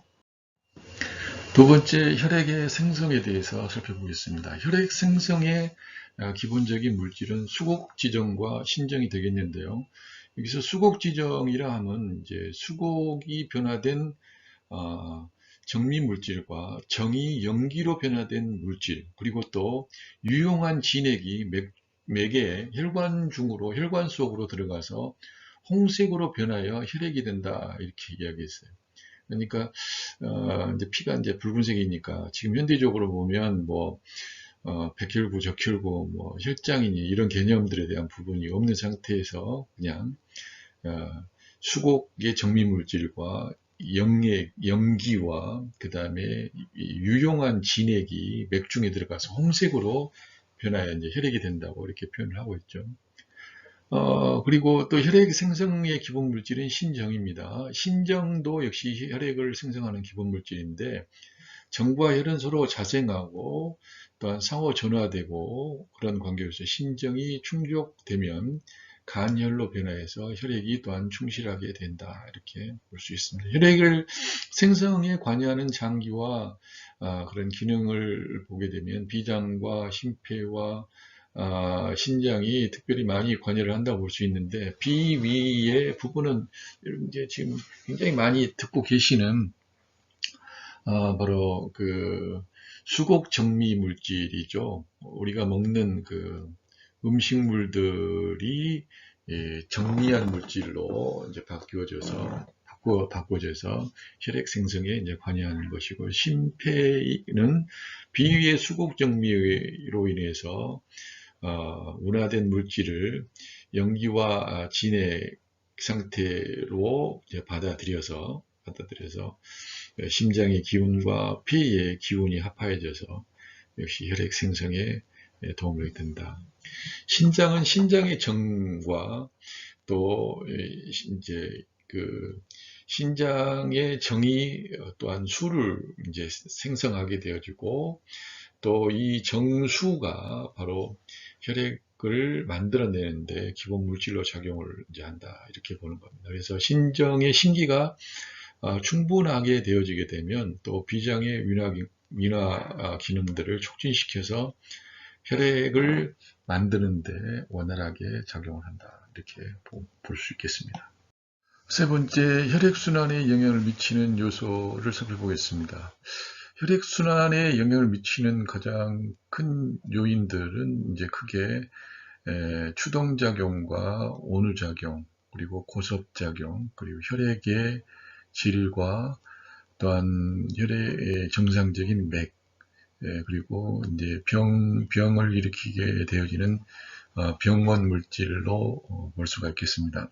두 번째, 혈액의 생성에 대해서 살펴보겠습니다. 혈액 생성의 기본적인 물질은 수곡지정과 신정이 되겠는데요. 여기서 수곡지정이라 하면 이제 수곡이 변화된 정미 물질과 정이 염기로 변화된 물질, 그리고 또 유용한 진액이 맥에 혈관 중으로 혈관 속으로 들어가서 홍색으로 변하여 혈액이 된다, 이렇게 이야기했어요. 그러니까 이제 피가 이제 붉은색이니까 지금 현대적으로 보면 뭐 백혈구, 적혈구, 뭐 혈장이니 이런 개념들에 대한 부분이 없는 상태에서 그냥 수곡의 정미 물질과 염기와 그 다음에 유용한 진액이 맥중에 들어가서 홍색으로 변하여 이제 혈액이 된다고 이렇게 표현을 하고 있죠. 그리고 또 혈액 생성의 기본 물질은 신정입니다. 신정도 역시 혈액을 생성하는 기본 물질인데, 정과 혈은 서로 자생하고 또한 상호 전화되고 그런 관계로서 신정이 충족되면 간혈로 변화해서 혈액이 또한 충실하게 된다, 이렇게 볼 수 있습니다. 혈액을 생성에 관여하는 장기와 그런 기능을 보게 되면 비장과 심폐와 신장이 특별히 많이 관여를 한다고 볼 수 있는데, 비위의 부분은 이제 지금 굉장히 많이 듣고 계시는 바로 그 수곡 정미 물질이죠. 우리가 먹는 그 음식물들이 정미한 물질로 이제 바꿔져서 혈액 생성에 이제 관여하는 것이고, 심폐는 비위의 수곡 정미로 인해서 운화된 물질을 염기와 진액 상태로 이제 받아들여서 심장의 기운과 폐의 기운이 합하여져서 역시 혈액 생성에 도움을 된다. 신장은 신장의 정과 또 이제 그 신장의 정이 또한 수를 이제 생성하게 되어지고, 또 이 정수가 바로 혈액을 만들어내는데 기본 물질로 작용을 이제 한다, 이렇게 보는 겁니다. 그래서 신정의 신기가 충분하게 되어지게 되면 또 비장의 윤화 기능들을 촉진시켜서 혈액을 만드는데 원활하게 작용을 한다, 이렇게 볼 수 있겠습니다. 세 번째, 혈액순환에 영향을 미치는 요소를 살펴보겠습니다. 혈액순환에 영향을 미치는 가장 큰 요인들은 이제 크게 추동작용과 온유작용, 그리고 고섭작용, 그리고 혈액의 질과 또한 혈액의 정상적인 맥, 그리고 이제 병을 일으키게 되어지는 병원 물질로 볼 수가 있겠습니다.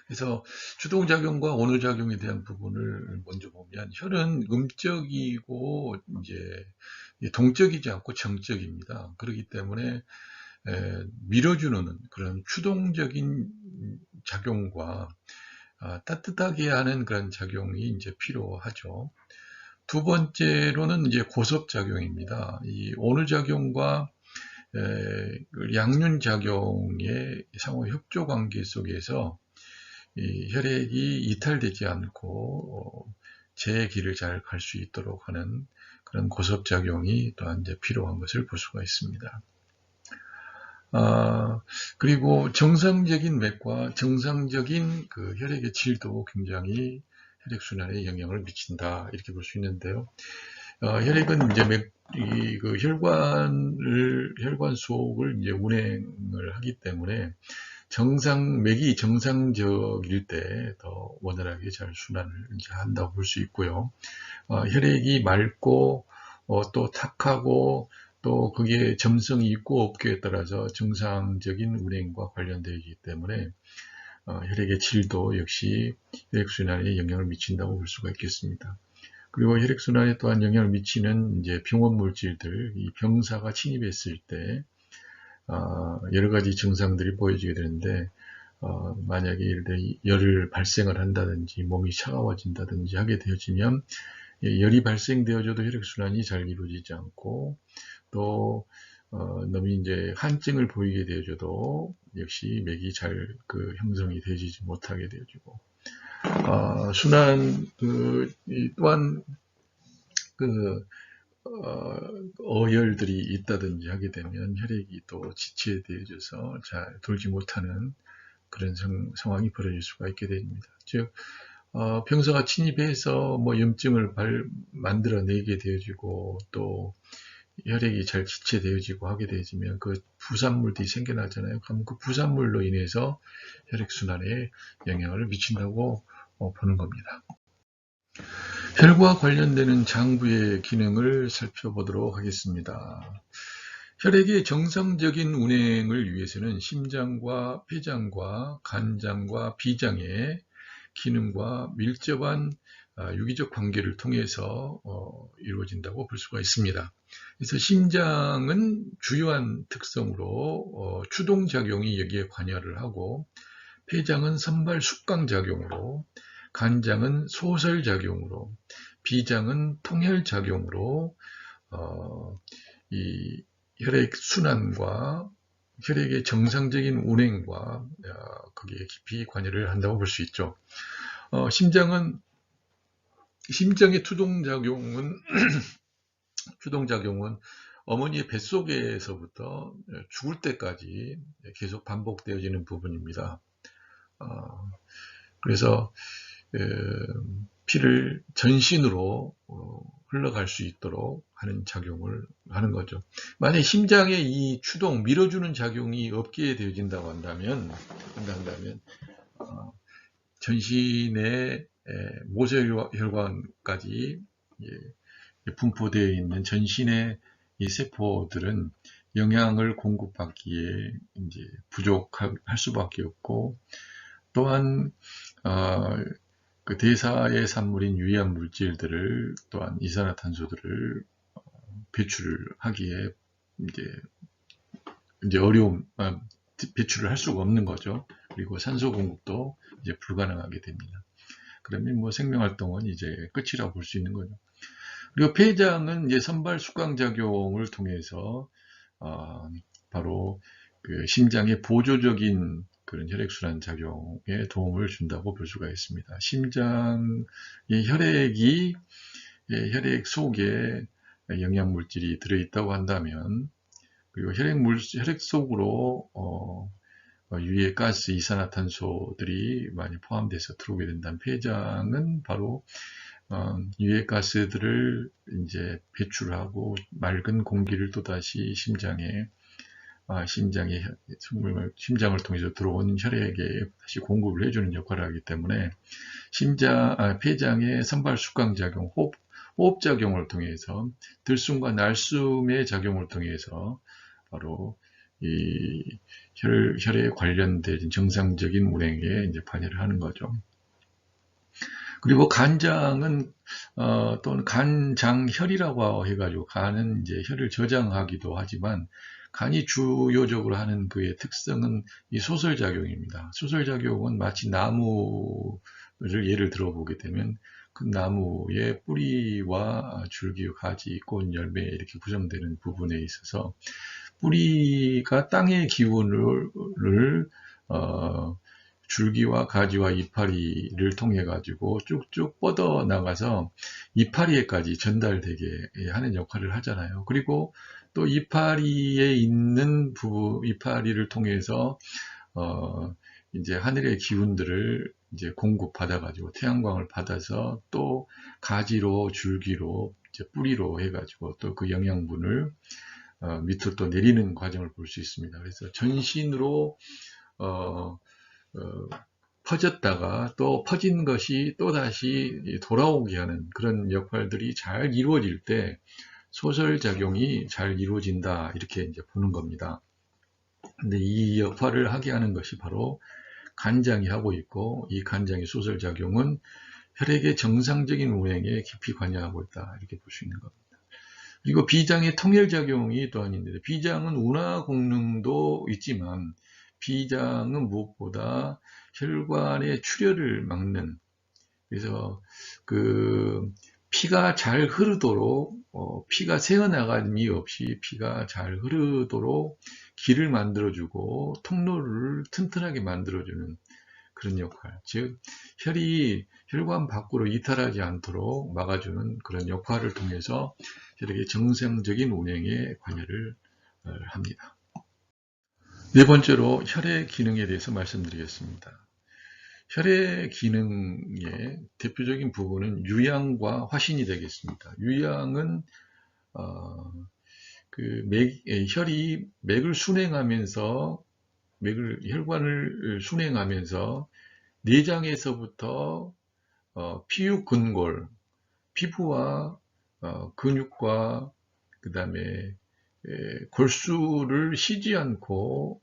그래서 추동작용과 온유작용에 대한 부분을 먼저 보면, 혈은 음적이고 이제 동적이지 않고 정적입니다. 그렇기 때문에 밀어주는 그런 추동적인 작용과 따뜻하게 하는 그런 작용이 이제 필요하죠. 두 번째로는 이제 고섭작용입니다. 이 온유작용과 양륜작용의 상호 협조 관계 속에서 이 혈액이 이탈되지 않고 제 길을 잘 갈 수 있도록 하는 그런 고섭작용이 또한 이제 필요한 것을 볼 수가 있습니다. 그리고 정상적인 맥과 정상적인 그 혈액의 질도 굉장히 혈액순환에 영향을 미친다, 이렇게 볼 수 있는데요. 혈액은 이제 그 혈관 속을 이제 운행을 하기 때문에 맥이 정상적일 때 더 원활하게 잘 순환을 이제 한다고 볼 수 있고요. 혈액이 맑고 또 탁하고 또 그게 점성이 있고 없고에 따라서 정상적인 운행과 관련되어 있기 때문에 혈액의 질도 역시 혈액순환에 영향을 미친다고 볼 수가 있겠습니다. 그리고 혈액순환에 또한 영향을 미치는 이제 병원 물질들, 이 병사가 침입했을 때 여러 가지 증상들이 보여지게 되는데, 만약에 예를 들어 열을 발생을 한다든지 몸이 차가워진다든지 하게 되어지면, 열이 발생되어져도 혈액순환이 잘 이루어지지 않고, 또 너무 이제 한증을 보이게 되어져도 역시 맥이 잘 형성이 되지 못하게 되어지고, 순환 또한 어혈들이 있다든지 하게 되면 혈액이 또 지체되어져서 잘 돌지 못하는 그런 상황이 벌어질 수가 있게 됩니다. 즉 병사가 침입해서 뭐 염증을 만들어내게 되어지고 또 혈액이 잘 지체되어지고 하게 되어지면 그 부산물들이 생겨나잖아요. 그럼 그 부산물로 인해서 혈액순환에 영향을 미친다고 보는 겁니다. 혈과 관련되는 장부의 기능을 살펴보도록 하겠습니다. 혈액의 정상적인 운행을 위해서는 심장과 폐장과 간장과 비장의 기능과 밀접한 유기적 관계를 통해서 이루어진다고 볼 수가 있습니다. 그래서 심장은 주요한 특성으로 추동작용이 여기에 관여를 하고, 폐장은 선발 숙강작용으로, 간장은 소설작용으로, 비장은 통혈작용으로 이 혈액 순환과 혈액의 정상적인 운행과 거기에 깊이 관여를 한다고 볼 수 있죠. 심장의 추동작용은 어머니의 뱃속에서부터 죽을 때까지 계속 반복되어지는 부분입니다. 그래서 피를 전신으로 흘러갈 수 있도록 하는 작용을 하는 거죠. 만약 심장의 이 추동, 밀어주는 작용이 없게 되어진다고 한다면 전신의 모세혈관까지 분포되어 있는 전신의 이 세포들은 영양을 공급받기에 이제 부족할 수밖에 없고, 또한 그 대사의 산물인 유해한 물질들을, 또한 이산화탄소들을 배출을 하기에 이제 어려움, 배출을 할 수가 없는 거죠. 그리고 산소 공급도 이제 불가능하게 됩니다. 그러면 뭐 생명활동은 이제 끝이라고 볼 수 있는 거죠. 그리고 폐장은 이제 선발 숙강작용을 통해서 바로 그 심장의 보조적인 그런 혈액순환 작용에 도움을 준다고 볼 수가 있습니다. 심장의 혈액 속에 영양물질이 들어있다고 한다면, 그리고 혈액 속으로 유해 가스, 이산화탄소들이 많이 포함돼서 들어오게 된다면, 폐장은 바로 유해 가스들을 이제 배출하고 맑은 공기를 또다시 심장을 통해서 들어온 혈액에 다시 공급을 해주는 역할을 하기 때문에 폐장의 선발 숙강작용, 호흡작용을 통해서, 들숨과 날숨의 작용을 통해서 바로 이 혈액에 관련된 정상적인 운행에 이제 관여를 하는 거죠. 그리고 간장은 또는 간장혈이라고 해가지고, 간은 이제 혈을 저장하기도 하지만 간이 주요적으로 하는 그의 특성은 이 소설작용입니다. 소설작용은 마치 나무를 예를 들어보게 되면 그 나무의 뿌리와 줄기, 가지, 꽃, 열매 이렇게 구성되는 부분에 있어서 뿌리가 땅의 기운을 줄기와 가지와 이파리를 통해 가지고 쭉쭉 뻗어 나가서 이파리에까지 전달되게 하는 역할을 하잖아요. 그리고 또 이파리에 있는 이파리를 통해서 이제 하늘의 기운들을 이제 공급받아 가지고 태양광을 받아서 또 가지로, 줄기로, 이제 뿌리로 해가지고 또 그 영양분을 밑으로 또 내리는 과정을 볼 수 있습니다. 그래서 전신으로 퍼졌다가 또 퍼진 것이 또 다시 돌아오게 하는 그런 역할들이 잘 이루어질 때 소설작용이 잘 이루어진다, 이렇게 이제 보는 겁니다. 근데 이 역할을 하게 하는 것이 바로 간장이 하고 있고, 이 간장의 소설작용은 혈액의 정상적인 운행에 깊이 관여하고 있다, 이렇게 볼 수 있는 겁니다. 그리고 비장의 통혈작용이 또한 있는데, 비장은 운하功能도 있지만 비장은 무엇보다 혈관의 출혈을 막는, 그래서 그 피가 잘 흐르도록 피가 새어나감이 없이 피가 잘 흐르도록 길을 만들어주고 통로를 튼튼하게 만들어주는 그런 역할, 즉 혈이 혈관 밖으로 이탈하지 않도록 막아주는 그런 역할을 통해서 혈액의 정상적인 운행에 관여를 합니다. 네 번째로 혈의 기능에 대해서 말씀드리겠습니다. 혈의 기능의 대표적인 부분은 유양과 화신이 되겠습니다. 유양은 혈이 맥을 순행하면서 혈관을 순행하면서 내장에서부터 피육근골, 피부와 근육과 그 다음에 골수를 쉬지 않고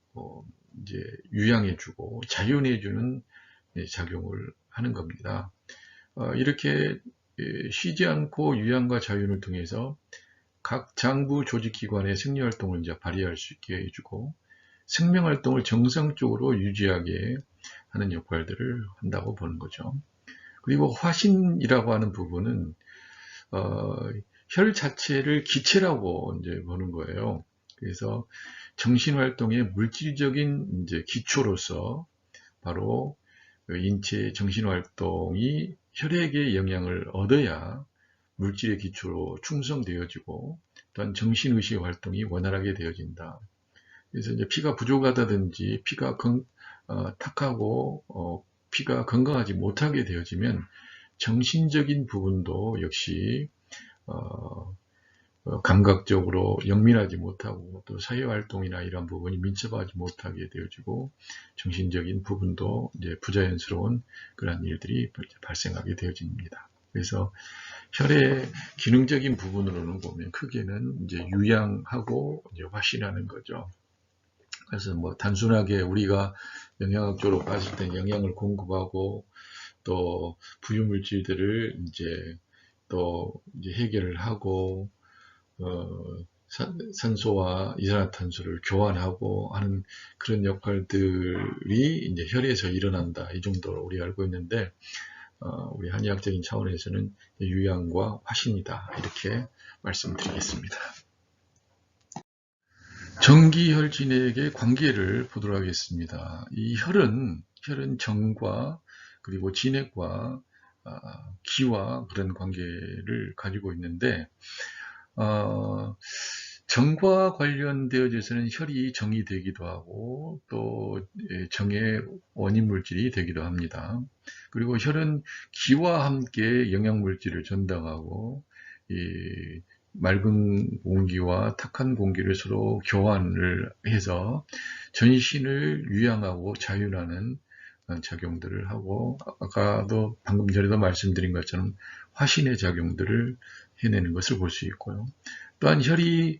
이제 유양해주고 자윤해주는 작용을 하는 겁니다. 이렇게 쉬지 않고 유양과 자윤을 통해서 각 장부 조직기관의 생리활동을 이제 발휘할 수 있게 해주고 생명활동을 정상적으로 유지하게 하는 역할들을 한다고 보는 거죠. 그리고 화신이라고 하는 부분은 혈 자체를 기체라고 이제 보는 거예요. 그래서 정신활동의 물질적인 이제 기초로서 바로 인체의 정신활동이 혈액의 영향을 얻어야 물질의 기초로 충성되어지고 또한 정신의식 활동이 원활하게 되어진다. 그래서 이제 피가 부족하다든지 피가 탁하고 피가 건강하지 못하게 되어지면 정신적인 부분도 역시 감각적으로 영민하지 못하고 또 사회활동이나 이런 부분이 민첩하지 못하게 되어지고 정신적인 부분도 이제 부자연스러운 그런 일들이 발생하게 되어집니다. 그래서 혈의 기능적인 부분으로는 보면 크게는 이제 유양하고 이제 화신하는 거죠. 그래서 뭐 단순하게 우리가 영양학적으로 봤을 때 영양을 공급하고 또 부유물질들을 이제 또 이제 해결을 하고 산소와 이산화탄소를 교환하고 하는 그런 역할들이 이제 혈에서 일어난다. 이 정도로 우리가 알고 있는데 우리 한의학적인 차원에서는 유양과 화신이다. 이렇게 말씀드리겠습니다. 정기혈 진액의 관계를 보도록 하겠습니다. 이 혈은 정과 그리고 진액과 기와 그런 관계를 가지고 있는데 정과 관련되어져서는 혈이 정이 되기도 하고 또 정의 원인 물질이 되기도 합니다. 그리고 혈은 기와 함께 영양 물질을 전달하고 이 맑은 공기와 탁한 공기를 서로 교환을 해서 전신을 유양하고 자윤하는 작용들을 하고 아까도 방금 전에도 말씀드린 것처럼 화신의 작용들을 해내는 것을 볼 수 있고요. 또한 혈이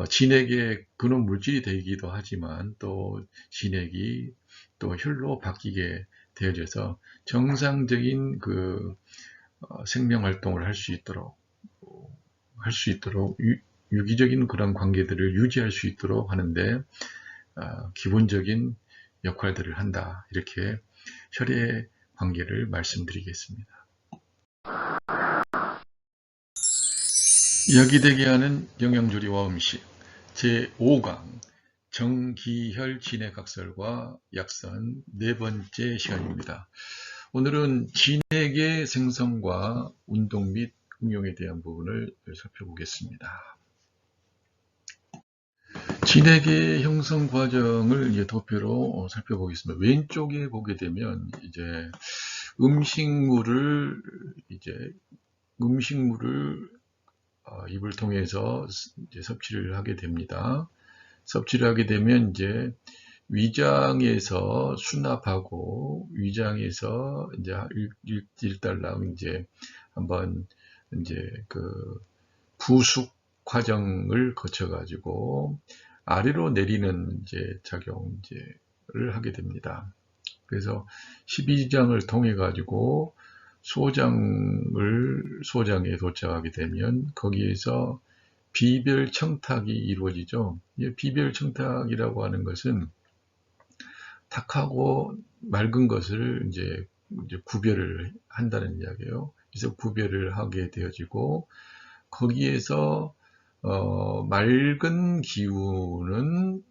진액의 근원 물질이 되기도 하지만 또 진액이 또 혈로 바뀌게 되어져서 정상적인 그 생명 활동을 할 수 있도록 유기적인 그런 관계들을 유지할 수 있도록 하는데 기본적인 역할들을 한다. 이렇게 혈의 관계를 말씀드리겠습니다. 이야기되게 하는 영양조리와 음식 제5강 정기혈 진액학설과 약선 네 번째 시간입니다. 오늘은 진액의 생성과 운동 및 응용에 대한 부분을 살펴보겠습니다. 진액의 형성 과정을 이제 도표로 살펴보겠습니다. 왼쪽에 보게 되면 이제 음식물을 입을 통해서 이제 섭취를 하게 됩니다. 섭취를 하게 되면 이제 위장에서 수납하고 위장에서 이제 일단락 이제 한번 이제 그 부숙 과정을 거쳐 가지고 아래로 내리는 이제 작용을 하게 됩니다. 그래서 12장을 통해 가지고 소장에 도착하게 되면 거기에서 비별 청탁이 이루어지죠. 비별 청탁이라고 하는 것은 탁하고 맑은 것을 이제 구별을 한다는 이야기예요. 그래서 구별을 하게 되어지고 거기에서 맑은 기운은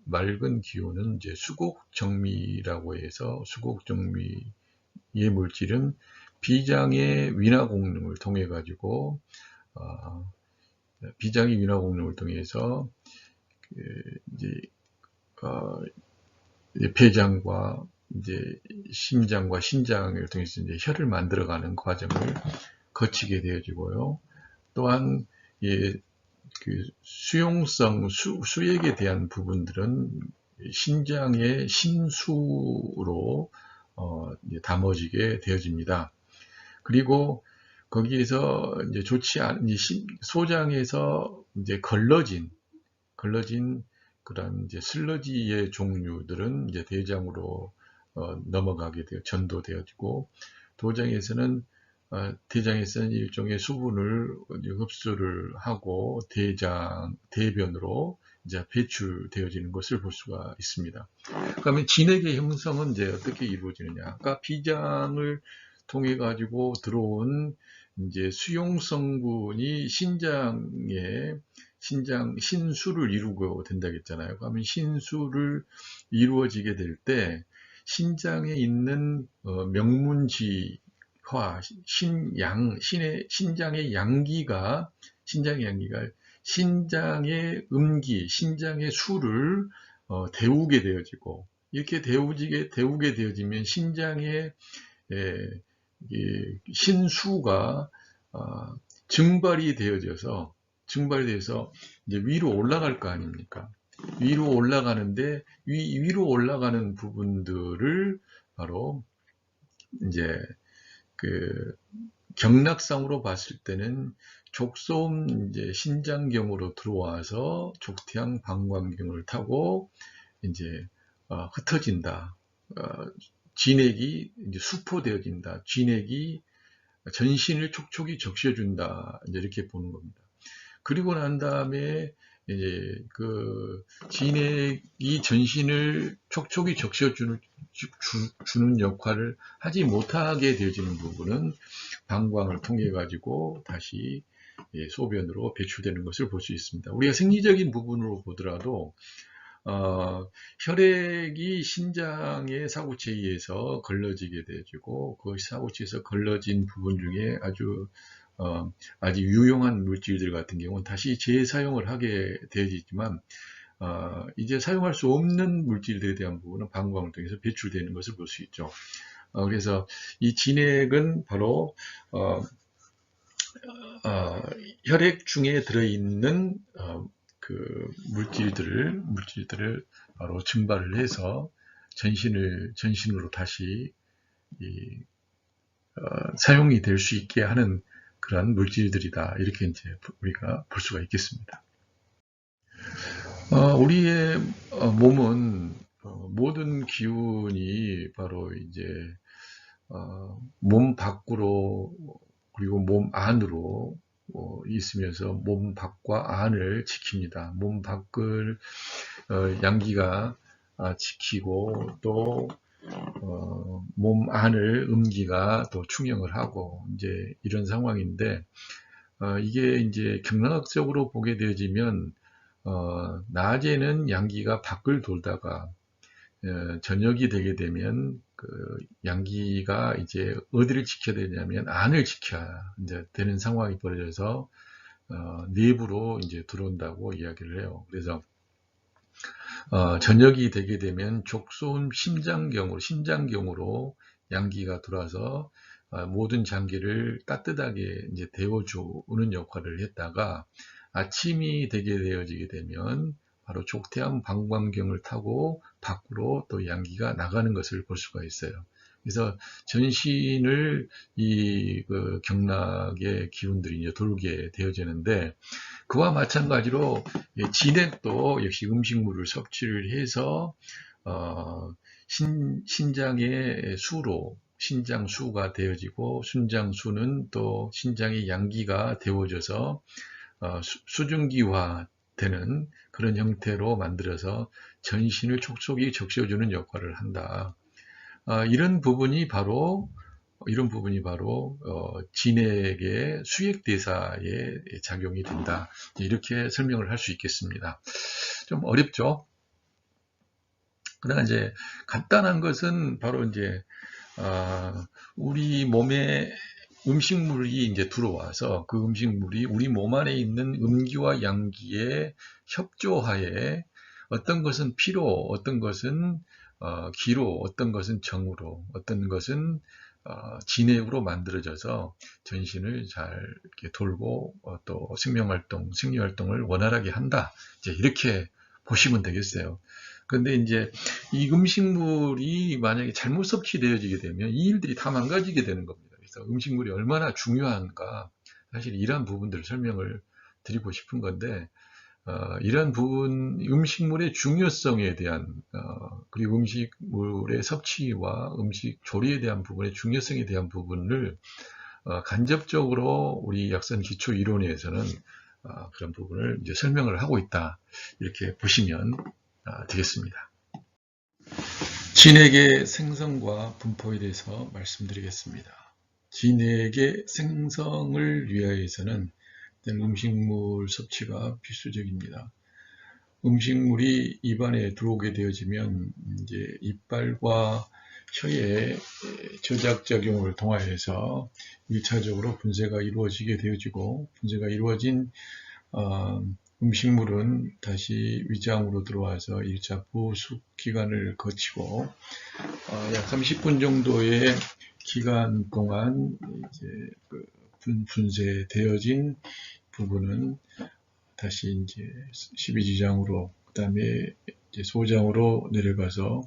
이제 수곡정미라고 해서 수곡정미의 물질은 비장의 win화 공능을 통해 가지고 비장의 win화 공능을 통해서 이제 폐장과 이제 심장과 신장을 통해서 이제 혈을 만들어가는 과정을 거치게 되어지고요. 또한 그 수용성 수액에 대한 부분들은 신장의 신수로 담아지게 되어집니다. 그리고 거기에서 이제 좋지 않은 소장에서 이제 걸러진 그런 이제 슬러지의 종류들은 이제 대장으로 넘어가게 되어 전도되어지고 대장에서는 일종의 수분을 흡수를 하고 대변으로 이제 배출되어지는 것을 볼 수가 있습니다. 그러면 진액의 형성은 이제 어떻게 이루어지느냐? 아까 비장을 통해 가지고 들어온 이제 수용 성분이 신수를 이루고 된다고 했잖아요. 그러면 신수를 이루어지게 될 때 신장에 있는 명문지 신장의 양기가 신장의 음기, 신장의 수를 데우게 되어지고 이렇게 데우게 되어지면 신장의 신수가 증발이 되어서 이제 위로 올라갈 거 아닙니까? 위로 올라가는데 위로 올라가는 부분들을 바로 이제 그 경락상으로 봤을 때는 족소음 이제 신장경으로 들어와서 족태양 방광경을 타고 이제 흩어진다. 진액이 이제 수포되어진다. 진액이 전신을 촉촉이 적셔준다. 이제 이렇게 보는 겁니다. 그리고 난 다음에 이제 그 진액이 전신을 촉촉이 적셔주는 역할을 하지 못하게 되어지는 부분은 방광을 통해 가지고 다시 소변으로 배출되는 것을 볼 수 있습니다. 우리가 생리적인 부분으로 보더라도 혈액이 신장의 사구체에 의해서 걸러지게 되어지고 그 사구체에서 걸러진 부분 중에 아주 유용한 물질들 같은 경우는 다시 재사용을 하게 되어지지만 이제 사용할 수 없는 물질들에 대한 부분은 방광을 통해서 배출되는 것을 볼 수 있죠. 그래서 이 진액은 바로 혈액 중에 들어있는 그 물질들을 바로 증발을 해서 전신으로 다시 사용이 될 수 있게 하는 그런 물질들이다. 이렇게 이제 우리가 볼 수가 있겠습니다. 우리의 몸은 모든 기운이 바로 이제 몸 밖으로 그리고 몸 안으로 있으면서 몸 밖과 안을 지킵니다. 몸 밖을 양기가 지키고 또 몸 안을 음기가 또 충영을 하고 이제 이런 상황인데 이게 이제 경락학적으로 보게 되어지면 낮에는 양기가 밖을 돌다가 저녁이 되게 되면 그 양기가 이제 어디를 지켜야 되냐면 안을 지켜야 이제 되는 상황이 벌어져서 내부로 이제 들어온다고 이야기를 해요. 그래서 저녁이 되게 되면 족소음 심장경으로 양기가 들어와서 모든 장기를 따뜻하게 이제 데워주는 역할을 했다가 아침이 되게 되어지게 되면 바로 족태양 방광경을 타고 밖으로 또 양기가 나가는 것을 볼 수가 있어요. 그래서 전신을 그 경락의 기운들이 이제 돌게 되어지는데 그와 마찬가지로 진액도 역시 음식물을 섭취를 해서 신장의 수로 신장수가 되어지고 순장수는 또 신장의 양기가 데워져서 수증기화 되는 그런 형태로 만들어서 전신을 촉촉이 적셔주는 역할을 한다. 이런 부분이 바로 이런 부분이 바로 진액의 수액대사에 작용이 된다. 이렇게 설명을 할 수 있겠습니다. 좀 어렵죠? 그러나 이제 간단한 것은 바로 이제 우리 몸에 음식물이 이제 들어와서 그 음식물이 우리 몸 안에 있는 음기와 양기의 협조하에 어떤 것은 피로, 어떤 것은 기로, 어떤 것은 정으로, 어떤 것은 진액으로 만들어져서 전신을 잘 이렇게 돌고 또 생명활동, 생리활동을 원활하게 한다. 이제 이렇게 보시면 되겠어요. 근데 이제 이 음식물이 만약에 잘못 섭취되어지게 되면 이 일들이 다 망가지게 되는 겁니다. 그래서 음식물이 얼마나 중요한가 사실 이러한 부분들을 설명을 드리고 싶은 건데 이러한 부분 음식물의 중요성에 대한 그리고 음식물의 섭취와 음식 조리에 대한 부분의 중요성에 대한 부분을 간접적으로 우리 약선 기초 이론에서는 그런 부분을 이제 설명을 하고 있다 이렇게 보시면 되겠습니다. 진액의 생성과 분포에 대해서 말씀드리겠습니다. 진액의 생성을 위하여서는 음식물 섭취가 필수적입니다. 음식물이 입안에 들어오게 되어지면 이제 이빨과 혀의 저작작용을 통하여서 1차적으로 분쇄가 이루어지게 되어지고 분쇄가 이루어진 음식물은 다시 위장으로 들어와서 1차 부숙 기간을 거치고 약 30분 정도의 기간 동안 이제 분쇄되어진 부분은 다시 이제 십이지장으로 그다음에 이제 소장으로 내려가서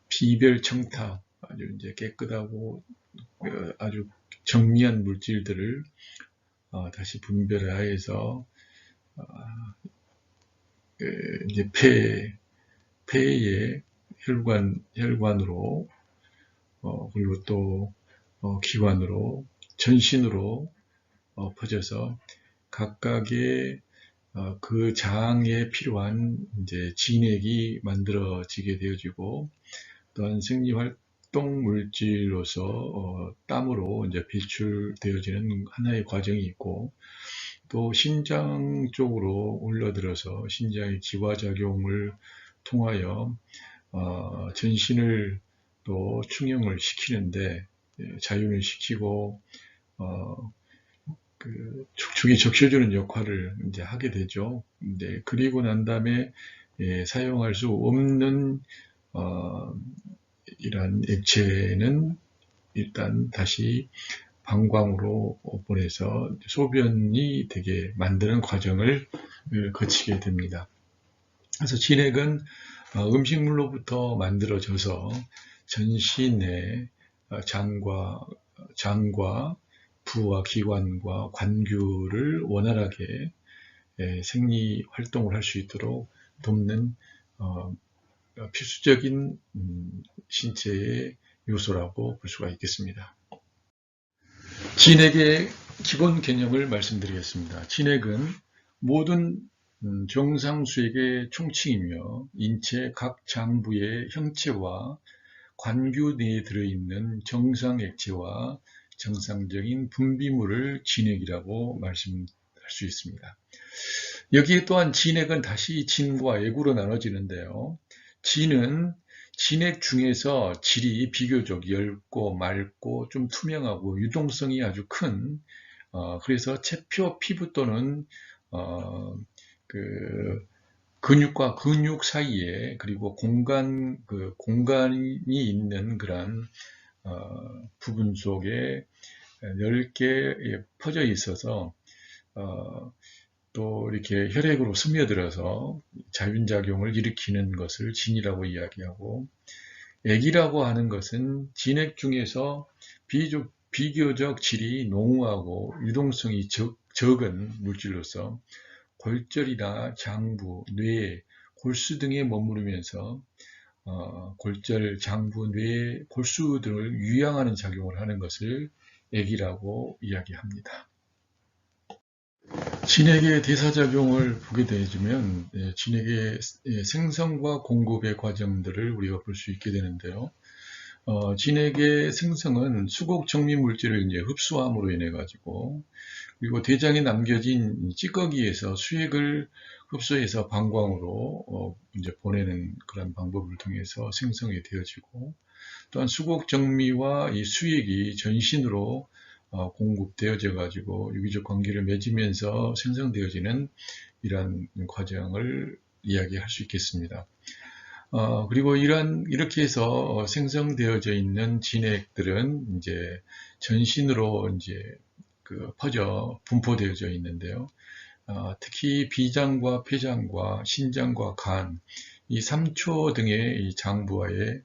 피별 청탁 아주 이제 깨끗하고 아주 정리한 물질들을 다시 분별하여서 이제 폐의 혈관으로 그리고 또 기관으로 전신으로 퍼져서 각각의 그 장에 필요한 이제 진액이 만들어지게 되어지고 또한 생리활동 물질로서 땀으로 이제 배출되어지는 하나의 과정이 있고 또 신장 쪽으로 올려들어서 신장의 기화작용을 통하여 전신을 또 충혈을 시키는데 자윤을 시키고 촉촉이 적셔주는 역할을 이제 하게 되죠. 그리고 난 다음에 사용할 수 없는 이러한 액체는 일단 다시 방광으로 보내서 소변이 되게 만드는 과정을 거치게 됩니다. 그래서 진액은 음식물로부터 만들어져서 전신의 장과 부와 기관과 관규를 원활하게 생리 활동을 할 수 있도록 돕는 필수적인 신체의 요소라고 볼 수가 있겠습니다. 진액의 기본 개념을 말씀드리겠습니다. 진액은 모든 정상수액의 총칭이며 인체 각 장부의 형체와 관규 내에 들어있는 정상 액체와 정상적인 분비물을 진액이라고 말씀할 수 있습니다. 여기에 또한 진액은 다시 진과 액으로 나눠지는데요. 진은 진액 중에서 질이 비교적 엷고 맑고 좀 투명하고 유동성이 아주 큰 그래서 체표 피부 또는 근육과 근육 사이에 그리고 공간이 있는 그런 부분 속에 넓게 퍼져 있어서 또 이렇게 혈액으로 스며들어서 자윤작용을 일으키는 것을 진이라고 이야기하고 액이라고 하는 것은 진액 중에서 비교적 질이 농후하고 유동성이 적은 물질로서 골절이나 장부, 뇌, 골수 등에 머무르면서 골절, 장부, 뇌, 골수 등을 유양하는 작용을 하는 것을 액이라고 이야기합니다. 진액의 대사작용을 보게 되면 진액의 생성과 공급의 과정들을 우리가 볼 수 있게 되는데요. 진액의 생성은 수곡 정미 물질을 이제 흡수함으로 인해 가지고, 그리고 대장에 남겨진 찌꺼기에서 수액을 흡수해서 방광으로 이제 보내는 그런 방법을 통해서 생성이 되어지고, 또한 수곡 정미와 이 수액이 전신으로 공급되어져 가지고 유기적 관계를 맺으면서 생성되어지는 이러한 과정을 이야기할 수 있겠습니다. 그리고 이렇게 해서 생성되어져 있는 진액들은 이제 전신으로 이제 퍼져 분포되어져 있는데요. 특히 비장과 폐장과 신장과 간, 이 3초 등의 이 장부와의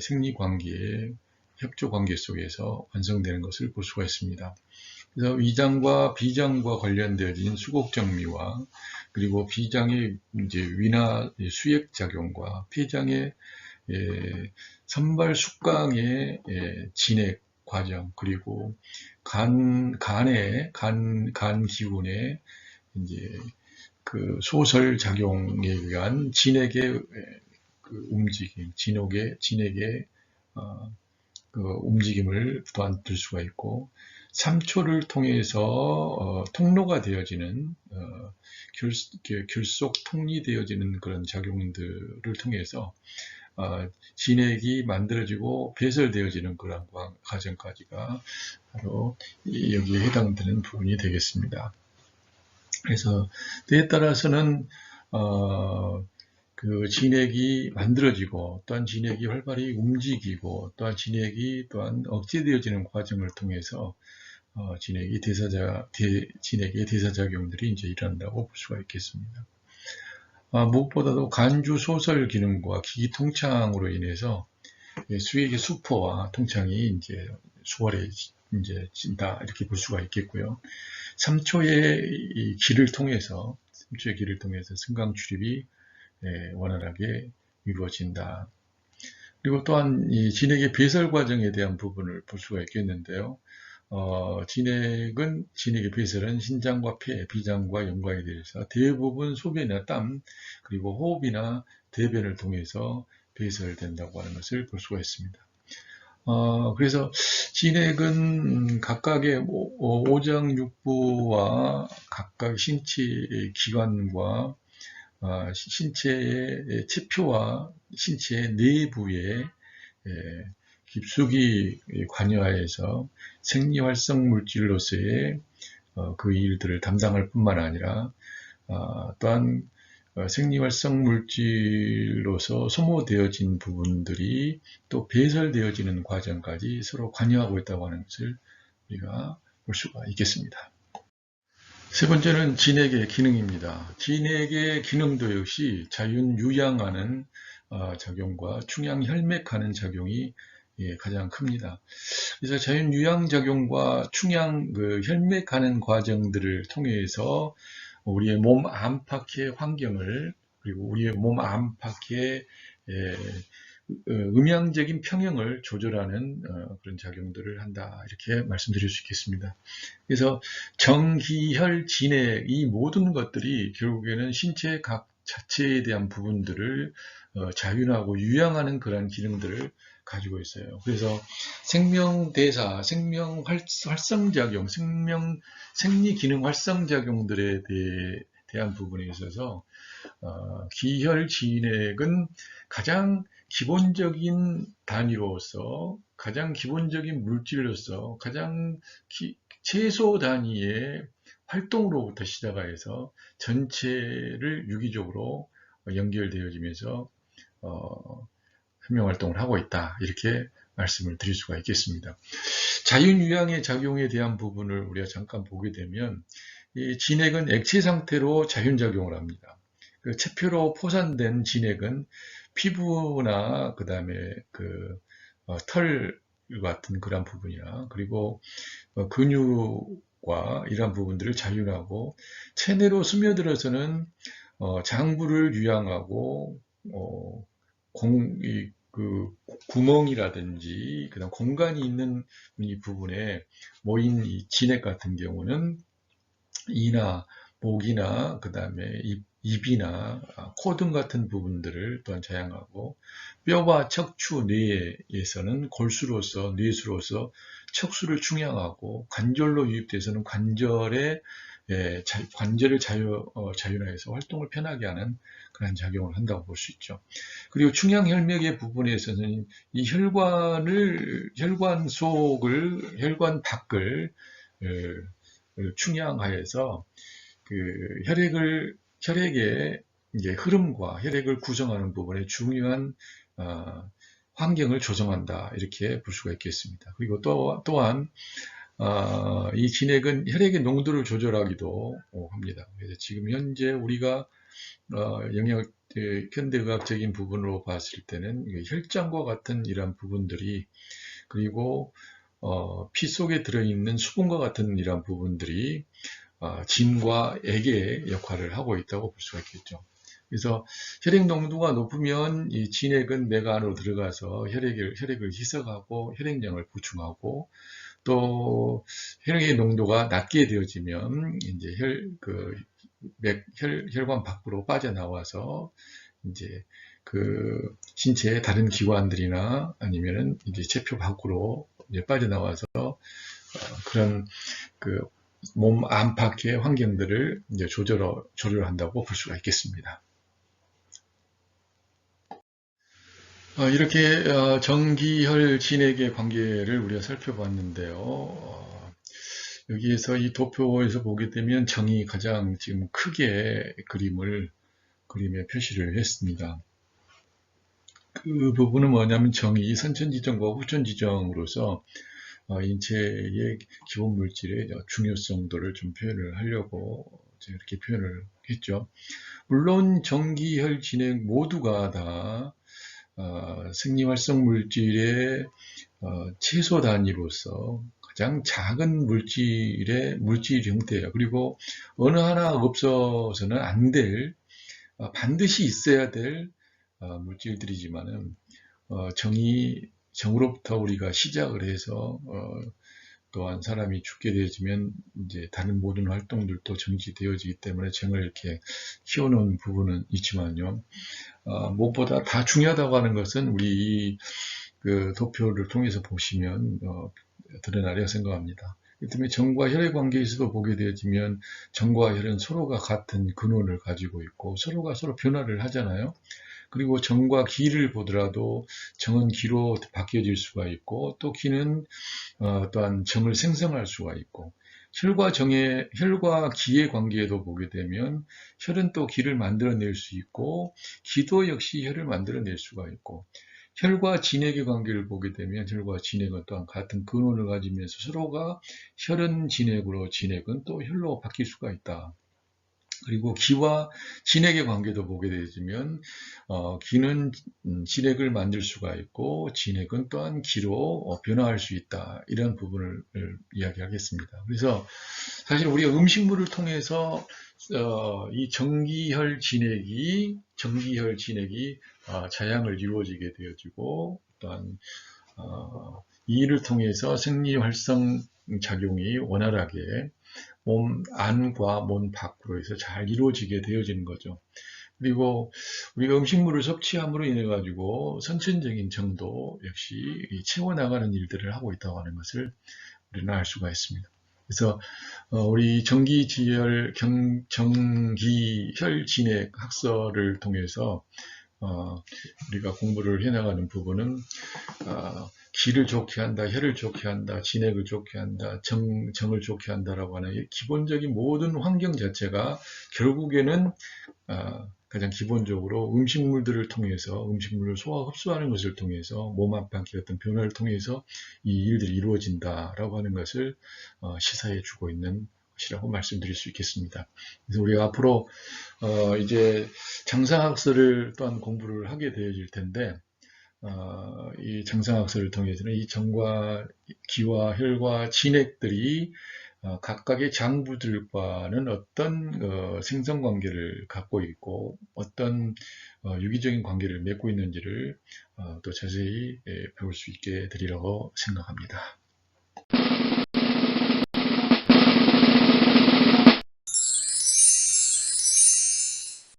생리관계, 협조관계 속에서 완성되는 것을 볼 수가 있습니다. 그래서 위장과 비장과 관련되어진 수곡정미와, 그리고 비장의 이제 위나 수액 작용과 폐장의 선발 숙강의 진액 과정, 그리고 간 기운의 이제 그 소설 작용에 의한 진액의 그 움직임, 진액의 그 움직임을 또한 들 수가 있고, 3초를 통해서 통로가 되어지는 결속 통리되어지는 그런 작용들을 통해서 진액이 만들어지고 배설되어지는 그런 과정까지가 바로 여기에 해당되는 부분이 되겠습니다. 그래서 때에 따라서는 그 진액이 만들어지고, 또한 진액이 활발히 움직이고, 또한 진액이 또한 억제되어지는 과정을 통해서 진액의 대사작용들이 이제 일어난다고 볼 수가 있겠습니다. 무엇보다도 간주 소설 기능과 기기 통창으로 인해서 수액의 수포와 통창이 이제 수월해진다, 이렇게 볼 수가 있겠고요. 3초의 길을 통해서 승강 출입이 원활하게 이루어진다. 그리고 또한 이 진액의 배설 과정에 대한 부분을 볼 수가 있겠는데요. 진액의 배설은 신장과 폐, 비장과 연관이 되어 있어 대부분 소변이나 땀, 그리고 호흡이나 대변을 통해서 배설된다고 하는 것을 볼 수가 있습니다. 그래서 진액은 각각의 오장육부와 각각 신체 기관과 신체의 체표와 신체 내부에 깊숙이 관여하여서 생리활성 물질로서의 그 일들을 담당할 뿐만 아니라 또한 생리활성 물질로서 소모되어진 부분들이 또 배설되어지는 과정까지 서로 관여하고 있다고 하는 것을 우리가 볼 수가 있겠습니다. 세 번째는 진액의 기능입니다. 진액의 기능도 역시 자윤유양하는 작용과 충양혈맥하는 작용이 가장 큽니다. 그래서 자윤유양 작용과 혈맥하는 과정들을 통해서 우리의 몸 안팎의 환경을, 그리고 우리의 몸 안팎의 음양적인 평형을 조절하는 그런 작용들을 한다, 이렇게 말씀드릴 수 있겠습니다. 그래서 정기혈, 진액, 이 모든 것들이 결국에는 신체 각 자체에 대한 부분들을 자윤하고 유양하는 그런 기능들을 가지고 있어요. 그래서 생명대사, 생명활성작용, 생리기능 활성작용들에 대한 부분에 있어서 기혈, 진액은 가장 기본적인 단위로서, 가장 기본적인 물질로서, 가장 최소 단위의 활동으로부터 시작해서 전체를 유기적으로 연결되어지면서 혁명활동을 하고 있다, 이렇게 말씀을 드릴 수가 있겠습니다. 자윤유양의 작용에 대한 부분을 우리가 잠깐 보게 되면, 이 진액은 액체 상태로 자윤작용을 합니다. 그 체표로 포산된 진액은 피부나 그 다음에 털 같은 그런 부분이나, 그리고 근육과 이러한 부분들을 자윤하고, 체내로 스며들어서는 장부를 유양하고 구멍이라든지 그다음 공간이 있는 이 부분에 모인 이 진액 같은 경우는 이나 목이나 그 다음에 입 입이나 코 등 같은 부분들을 또한 자양하고, 뼈와 척추, 뇌에서는 골수로서, 뇌수로서 척수를 충양하고, 관절로 유입돼서는 관절을 자율화해서 활동을 편하게 하는 그런 작용을 한다고 볼 수 있죠. 그리고 충양혈맥의 부분에서는 이 혈관 속을, 혈관 밖을 충양하여서 혈액의 이제 흐름과 혈액을 구성하는 부분에 중요한 환경을 조성한다, 이렇게 볼 수가 있겠습니다. 그리고 또한 이 진액은 혈액의 농도를 조절하기도 합니다. 그래서 지금 현재 우리가 현대의학적인 부분으로 봤을 때는 혈장과 같은 이러한 부분들이, 그리고 피 속에 들어있는 수분과 같은 이러한 부분들이 진과 액의 역할을 하고 있다고 볼 수가 있겠죠. 그래서 혈액 농도가 높으면 이 진액은 뇌가 안으로 들어가서 혈액을 희석하고 혈액량을 보충하고, 또 혈액의 농도가 낮게 되어지면 이제 혈관 밖으로 빠져나와서 이제 신체의 다른 기관들이나 아니면은 이제 체표 밖으로 이제 빠져나와서 그런 몸 안팎의 환경들을 이제 조절한다고 볼 수가 있겠습니다. 이렇게 정기혈 진액의 관계를 우리가 살펴봤는데요. 여기에서 이 도표에서 보게 되면 정이 가장 지금 크게 그림에 표시를 했습니다. 그 부분은 뭐냐면 정이 선천지정과 후천지정으로서 인체의 기본 물질의 중요성도를 좀 표현을 하려고 이렇게 표현을 했죠. 물론 정기혈 진액 모두가 다 생리활성 물질의 최소 단위로서 가장 작은 물질 형태예요. 그리고 어느 하나 없어서는 안 될, 반드시 있어야 될 물질들이지만은 정으로부터 우리가 시작을 해서 또한 사람이 죽게 되어지면 이제 다른 모든 활동들도 정지되어지기 때문에 정을 이렇게 키워놓은 부분은 있지만요. 무엇보다 다 중요하다고 하는 것은 우리 그 도표를 통해서 보시면 드러나리라 생각합니다. 그렇기 때문에 정과 혈의 관계에서도 보게 되어지면 정과 혈은 서로가 같은 근원을 가지고 있고 서로가 서로 변화를 하잖아요. 그리고 정과 기를 보더라도 정은 기로 바뀌어질 수가 있고, 또 기는 또한 정을 생성할 수가 있고, 혈과 기의 관계에도 보게 되면 혈은 또 기를 만들어낼 수 있고, 기도 역시 혈을 만들어낼 수가 있고, 혈과 진액의 관계를 보게 되면 혈과 진액은 또한 같은 근원을 가지면서 서로가 혈은 진액으로, 진액은 또 혈로 바뀔 수가 있다. 그리고 기와 진액의 관계도 보게 되면 기는 진액을 만들 수가 있고 진액은 또한 기로 변화할 수 있다. 이런 부분을 이야기하겠습니다. 그래서 사실 우리가 음식물을 통해서 이 정기혈 진액이 자양을 이루어지게 되어지고, 또한 이 일을 통해서 생리활성 작용이 원활하게 몸 안과 몸 밖으로 해서 잘 이루어지게 되어지는 거죠. 그리고 우리가 음식물을 섭취함으로 인해 가지고 선천적인 정도 역시 채워나가는 일들을 하고 있다고 하는 것을 우리는 알 수가 있습니다. 그래서 우리 정기혈 진액 학설을 통해서 우리가 공부를 해나가는 부분은 기를 좋게 한다, 혈을 좋게 한다, 진액을 좋게 한다, 정을 좋게 한다라고 하는 기본적인 모든 환경 자체가 결국에는 가장 기본적으로 음식물들을 통해서, 음식물을 소화 흡수하는 것을 통해서 몸 안팎의 어떤 변화를 통해서 이 일들이 이루어진다라고 하는 것을 시사해 주고 있는 것이라고 말씀드릴 수 있겠습니다. 그래서 우리가 앞으로 이제 장상학설을 또한 공부를 하게 되어질 텐데, 이 장상학설을 통해서는 이 정과 기와 혈과 진액들이 각각의 장부들과는 어떤 생성관계를 갖고 있고 어떤 유기적인 관계를 맺고 있는지를 또 자세히 배울 수 있게 되리라고 생각합니다.